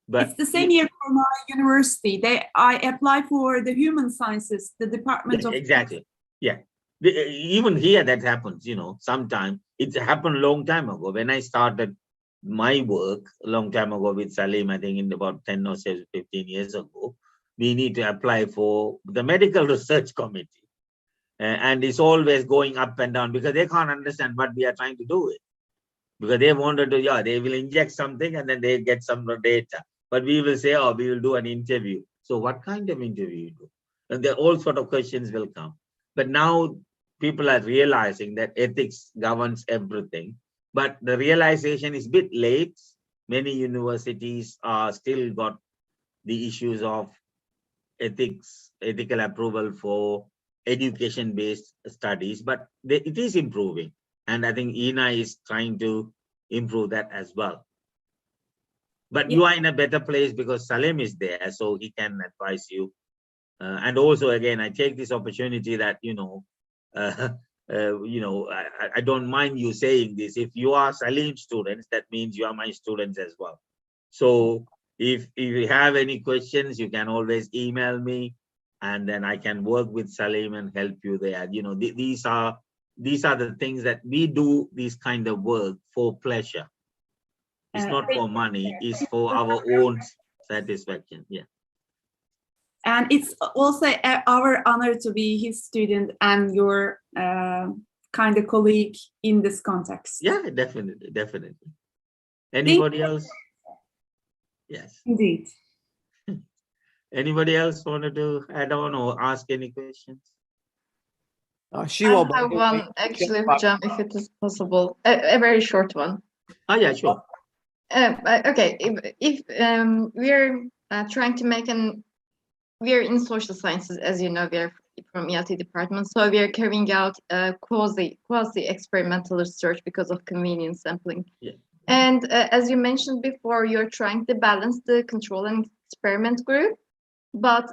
But it's the same year for my university. I applied for the human sciences, the department of... Exactly. Yeah. even here that happens, sometime. It happened a long time ago when I started my work a long time ago with Salim, I think in about 10 or 15 years ago. We need to apply for the medical research committee. And it's always going up and down because they can't understand what we are trying to do it. Because they wanted to, they will inject something and then they get some data. But we will say, oh, we will do an interview. So what kind of interview you do? And there all sort of questions will come. But now people are realizing that ethics governs everything. But the realization is a bit late. Many universities are still got the issues of ethics, ethical approval for education-based studies, but it is improving. And I think INA is trying to improve that as well. But you are in a better place because Salim is there, so he can advise you. And also, again, I take this opportunity that, I don't mind you saying this. If you are Salim students, that means you are my students as well. So if you have any questions, you can always email me, and then I can work with Salim and help you there. These are the things that we do. This kind of work for pleasure. It's not for money. It's for our own satisfaction. Yeah. And it's also our honor to be his student and your kind of colleague in this context. Yeah, definitely. Anybody else? Yes. Indeed. Anybody else wanted to add on or ask any questions? Shiva, I have one actually, Hocam, if it is possible, a very short one. Oh yeah, sure. Okay, if we're trying to make we're in social sciences, as you know, we're from ELT department, so we are carrying out quasi experimental research because of convenience sampling. Yeah. And as you mentioned before, you're trying to balance the control and experiment group, but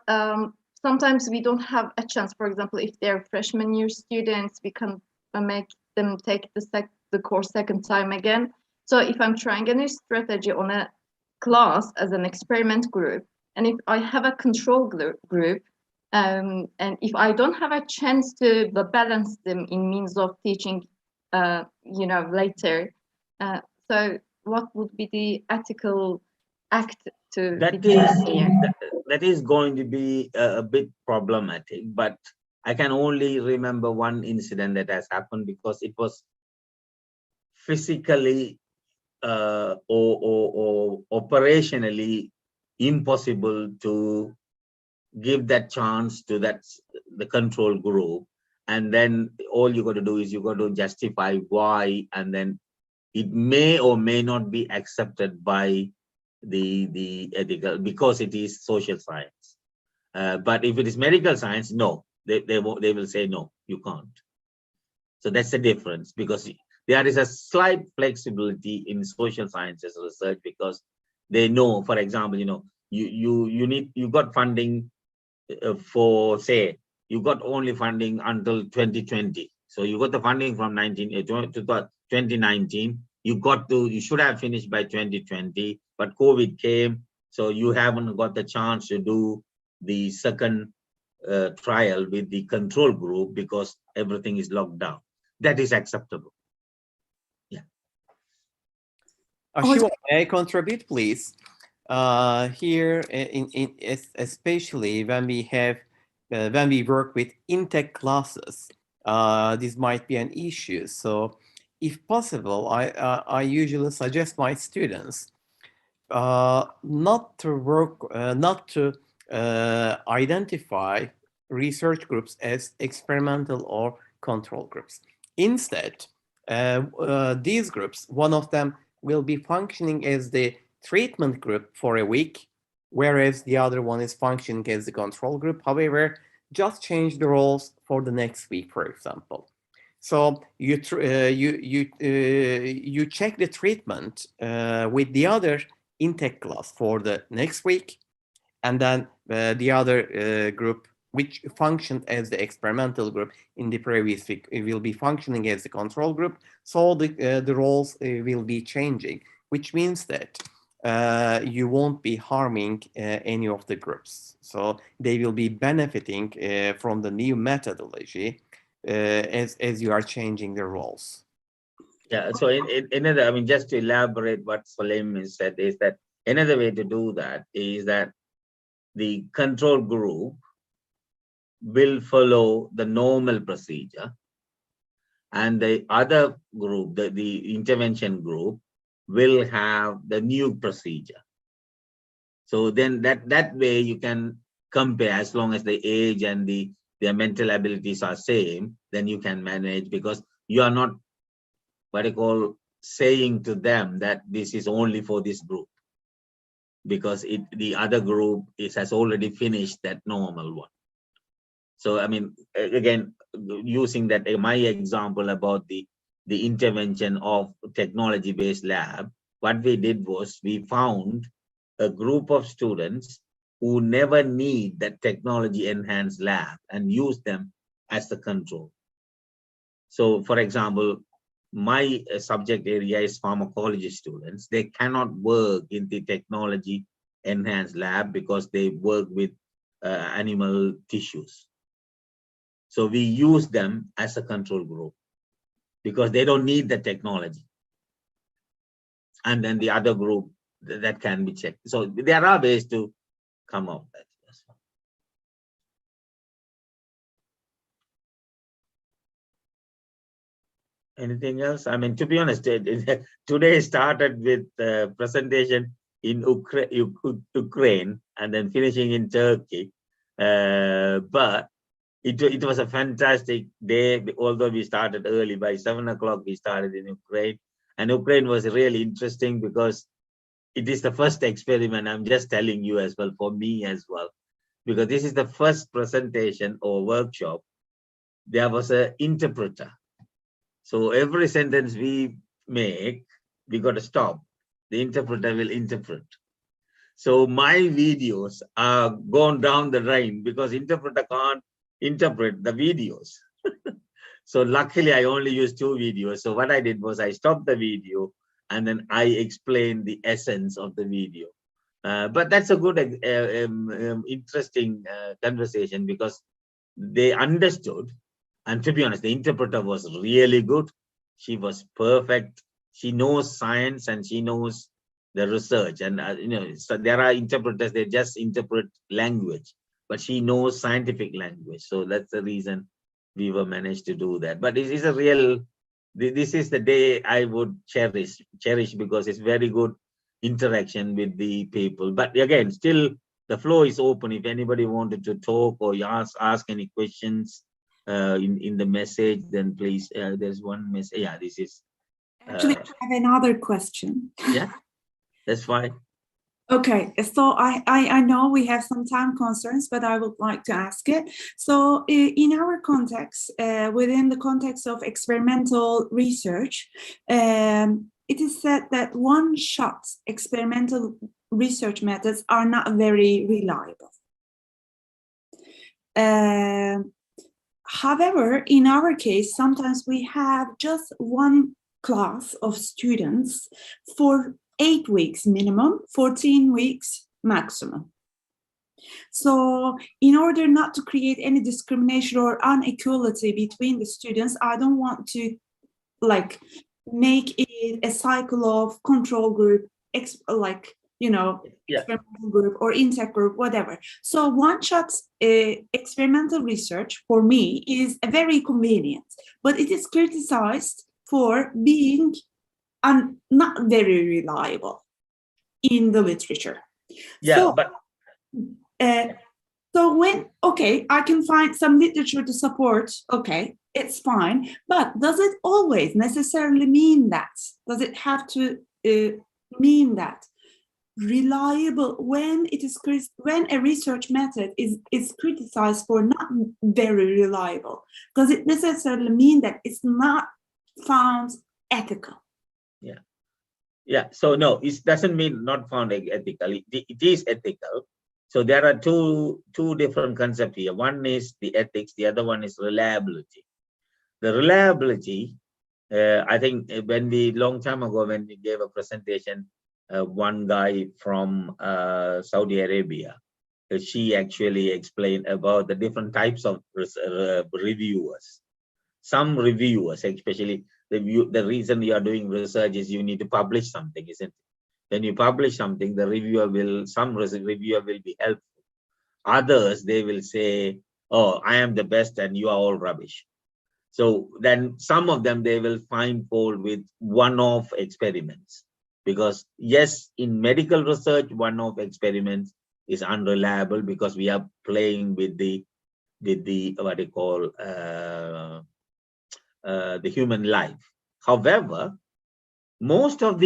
sometimes we don't have a chance. For example, if they're freshman year students, we can make them take the course second time again. So if I'm trying a new strategy on a class as an experiment group, and if I have a control group, and if I don't have a chance to balance them in means of teaching, later, so what would be the ethical act to be taken here? That is going to be a bit problematic, but I can only remember one incident that has happened because it was physically or operationally impossible to give that chance to the control group, and then all you got to do is you got to justify why, and then it may or may not be accepted by the ethical because it is social science. But if it is medical science, no, they will say no, you can't. So that's the difference, because there is a slight flexibility in social sciences research because they know, for example, you got funding for, say, you got only funding until 2020. So you got the funding from 2019. You should have finished by 2020, but COVID came, so you haven't got the chance to do the second trial with the control group because everything is locked down. That is acceptable. Yeah. Shiva, may I contribute, please? Here, especially when we work with intake classes, this might be an issue. So, if possible, I usually suggest my students not to identify research groups as experimental or control groups. Instead, these groups, one of them will be functioning as the treatment group for a week, whereas the other one is functioning as the control group. However, just change the roles for the next week, for example. So you check the treatment with the other intake class for the next week, and then the other group, which functioned as the experimental group in the previous week, it will be functioning as the control group. So the roles will be changing, which means that you won't be harming any of the groups. So they will be benefiting from the new methodology. as you are changing the roles. Yeah, so in another, I mean, just to elaborate what Salim said, is that another way to do that is that the control group will follow the normal procedure, and the other group, the intervention group, will have the new procedure. So then that way you can compare, as long as the age and their mental abilities are same, then you can manage, because you are not, what I call, saying to them that this is only for this group, because the other group has already finished that normal one. So I mean, again, using that my example about the intervention of technology-based lab, what we did was we found a group of students who never need that technology-enhanced lab and use them as the control. So, for example, my subject area is pharmacology students. They cannot work in the technology-enhanced lab because they work with animal tissues. So we use them as a control group because they don't need the technology. And then the other group that can be checked. So there are ways to come up with that. Anything else? I mean, to be honest, today started with a presentation in Ukraine and then finishing in Turkey. But it was a fantastic day, although we started early. By 7 o'clock, we started in Ukraine. And Ukraine was really interesting because it is the first experiment, I'm just telling you as well, for me as well, because this is the first presentation or workshop. There was an interpreter. So every sentence we make, we got to stop. The interpreter will interpret. So my videos are gone down the drain because interpreter can't interpret the videos. So luckily I only used 2 videos. So what I did was I stopped the video and then I explained the essence of the video. But that's a good, interesting conversation because they understood. And to be honest, the interpreter was really good. She was perfect. She knows science and she knows the research. And, you know, so there are interpreters, they just interpret language, but she knows scientific language. So that's the reason we were managed to do that. But this is a real, this is the day I would cherish because it's very good interaction with the people. But again, still the floor is open. If anybody wanted to talk or ask any questions in the message, then please, there's one message. Yeah, this is. Actually, I have another question. Yeah, that's fine. Okay, so I know we have some time concerns, but I would like to ask it. So in our context, within the context of experimental research, it is said that one-shot experimental research methods are not very reliable. However, in our case, sometimes we have just one class of students for 8 weeks minimum, 14 weeks maximum. So in order not to create any discrimination or inequality between the students, I don't want to like make it a cycle of control group, experimental group or intake group, whatever. So one-shot experimental research for me is a very convenient, but it is criticized for being not very reliable in the literature. Yeah, so, but so when, okay, I can find some literature to support, okay, it's fine, but does it always necessarily mean that? Does it have to mean that reliable when it is when a research method is criticized for not very reliable? Does it necessarily mean that it's not found ethical? Yeah, so no, it doesn't mean not found ethical. It is ethical. So there are two different concepts here. One is the ethics, the other one is reliability. The reliability, I think when long time ago when we gave a presentation, one guy from Saudi Arabia, she actually explained about the different types of reviewers. some reviewers, especially the reason you are doing research is you need to publish something, isn't it? When you publish something, the some reviewer will be helpful. Others, they will say, oh, I am the best and you are all rubbish. So then some of them, they will find fault with one-off experiments. Because yes, in medical research, one-off experiments is unreliable because we are playing with the what you call the human life. However, most of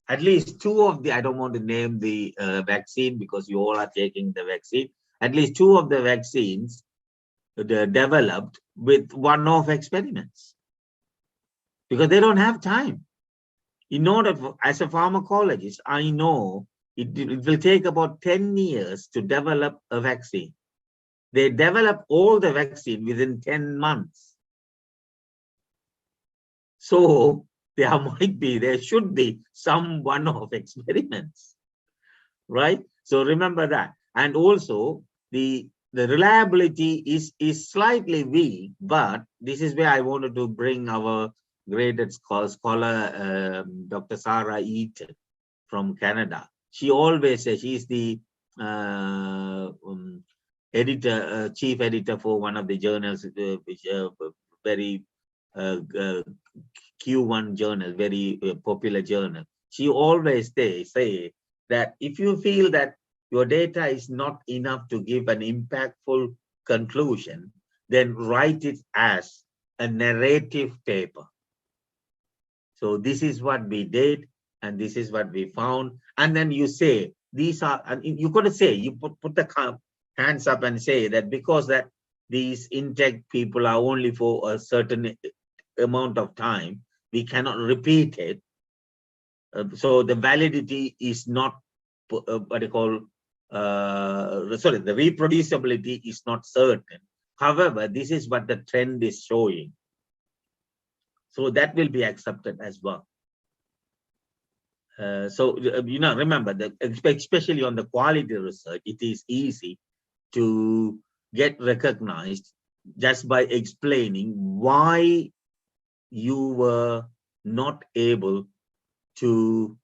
at least two of the, I don't want to name the vaccine because you all are taking the vaccine. At least two of the vaccines developed with one-off experiments because they don't have time. In order for, as a pharmacologist, I know it will take about 10 years to develop a vaccine. They develop all the vaccine within 10 months. So there should be some one-off experiments, right? So remember that. And also the reliability is slightly weak, but this is where I wanted to bring our graded scholar, Dr. Sarah Eaton from Canada. She always says she's the editor, chief editor for one of the journals, which very Q1 journal, very popular journal. She always say that if you feel that your data is not enough to give an impactful conclusion, then write it as a narrative paper. So this is what we did, and this is what we found. And then you say, these are, and you got to say, you put the hands up and say that because that these intake people are only for a certain amount of time, we cannot repeat it. So the validity is not what you call, sorry, the reproducibility is not certain. However, this is what the trend is showing. So that will be accepted as well. So, you know, remember that especially on the quality research, it is easy to get recognized just by explaining why you were not able to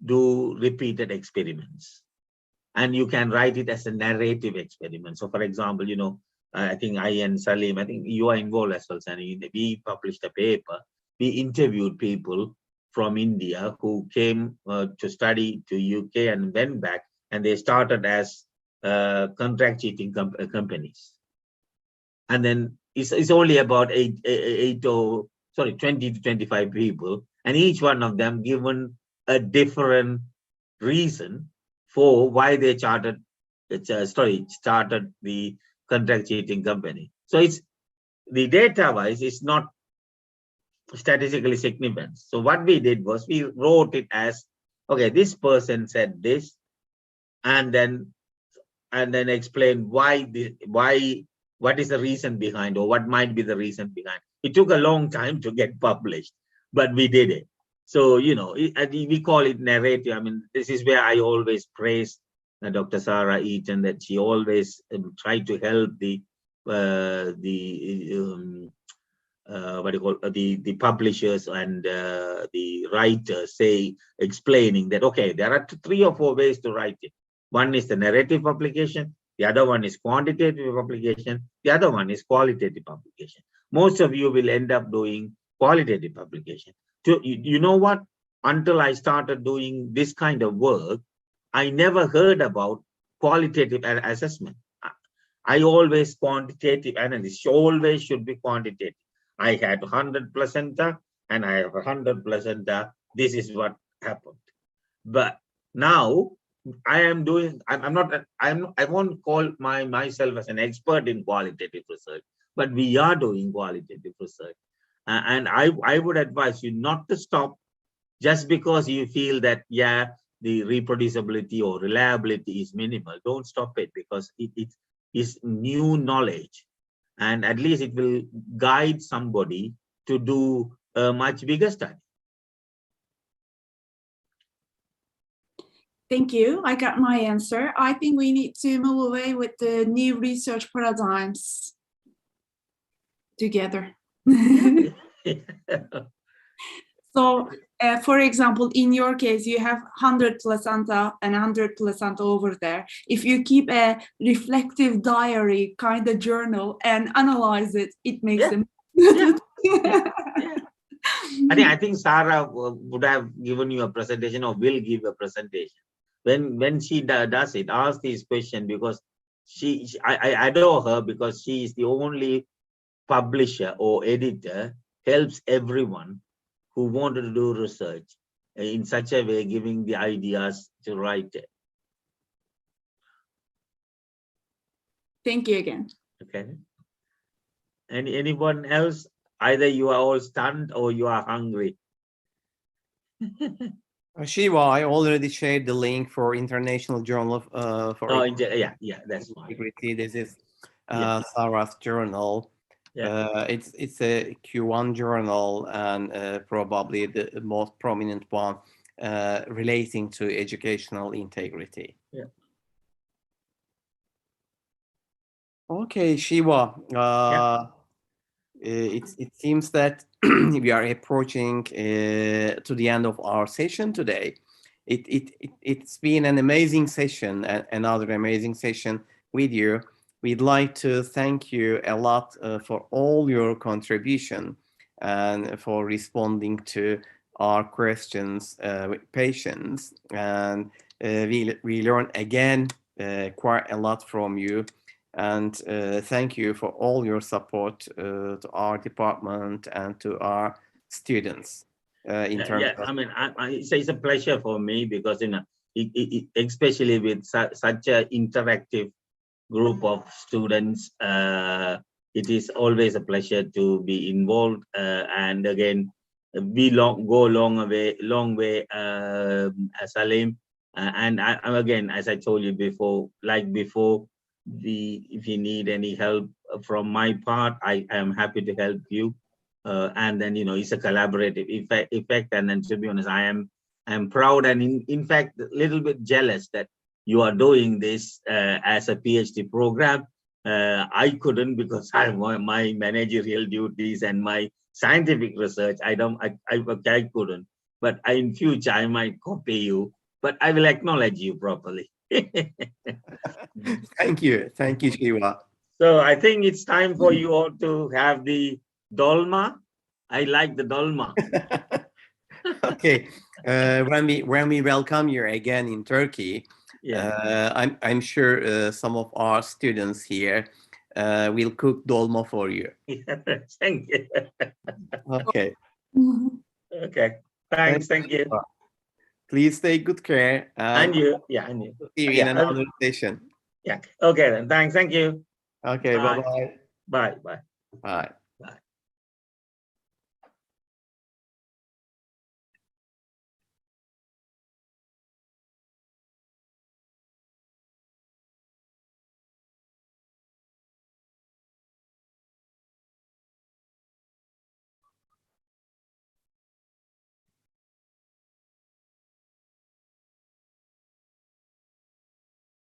do repeated experiments. And you can write it as a narrative experiment. So for example, you know, I think I and Salim, I think you are involved as well, Sani. We published a paper. We interviewed people from India who came to study to UK and went back, and they started as contract cheating companies. And then it's only about 20 to 25 people, and each one of them given a different reason for why they started the contract cheating company. So it's the data wise, it's not statistically significant. So what we did was we wrote it as, okay, this person said this, and then explain why what is the reason behind, or what might be the reason behind. It took a long time to get published, but we did it. So, you know, we call it narrative. I mean, this is where I always praise Dr. Sarah Eaton, that she always tried to help the publishers and the writers, explaining that, okay, there are 3 or 4 ways to write it. One is the narrative publication, the other one is quantitative publication, the other one is qualitative publication. Most of you will end up doing qualitative publication. You know what? Until I started doing this kind of work, I never heard about qualitative assessment. I always quantitative analysis, always should be quantitative. I had 100 placenta and I have 100 placenta. This is what happened. But now I am doing, I won't call myself as an expert in qualitative research, but we are doing qualitative research. And I would advise you not to stop just because you feel that, yeah, the reproducibility or reliability is minimal. Don't stop it, because it is new knowledge, and at least it will guide somebody to do a much bigger study. Thank you. I got my answer. I think we need to move away with the new research paradigms. together. So, for example, in your case, you have 100 placenta and 100 placenta over there. If you keep a reflective diary kind of journal and analyze it, it makes them. I think Sarah would have given you a presentation or will give a presentation. When she does it, ask this question, because I adore her, because she is the only publisher or editor helps everyone who wanted to do research in such a way, giving the ideas to write it. Thank you again. Okay. Anyone else? Either you are all stunned or you are hungry. Shiva, I already shared the link for International Journal for yeah, that's fine. Integrity. This is Sarah's journal. It's a Q1 journal, and probably the most prominent one relating to educational integrity. Yeah. Okay, Shiva. It seems that we are approaching to the end of our session today. It's been an amazing session, another amazing session with you. We'd like to thank you a lot for all your contribution and for responding to our questions with patience. And we learned again quite a lot from you. And thank you for all your support to our department and to our students. It's a pleasure for me, because especially with such an interactive group of students, it is always a pleasure to be involved. And again, we go long way, Salim. And again, as I told you before, if you need any help from my part, I am happy to help you. And then, it's a collaborative effect. And then, to be honest, I am proud and in fact a little bit jealous that you are doing this as a PhD program. I couldn't, because my managerial duties and my scientific research, I couldn't. But in future I might copy you, but I will acknowledge you properly. Thank you, Shiva. So I think it's time for you all to have the dolma. I like the dolma. Okay, when we welcome you again in Turkey, I'm sure some of our students here will cook dolma for you. Thank you. Okay. Okay. Thanks. Thank you. Please take good care. And you. Yeah, and you. See you in another session. Yeah. Okay then. Thanks. Thank you. Okay. Bye-bye. Bye. Bye. Bye.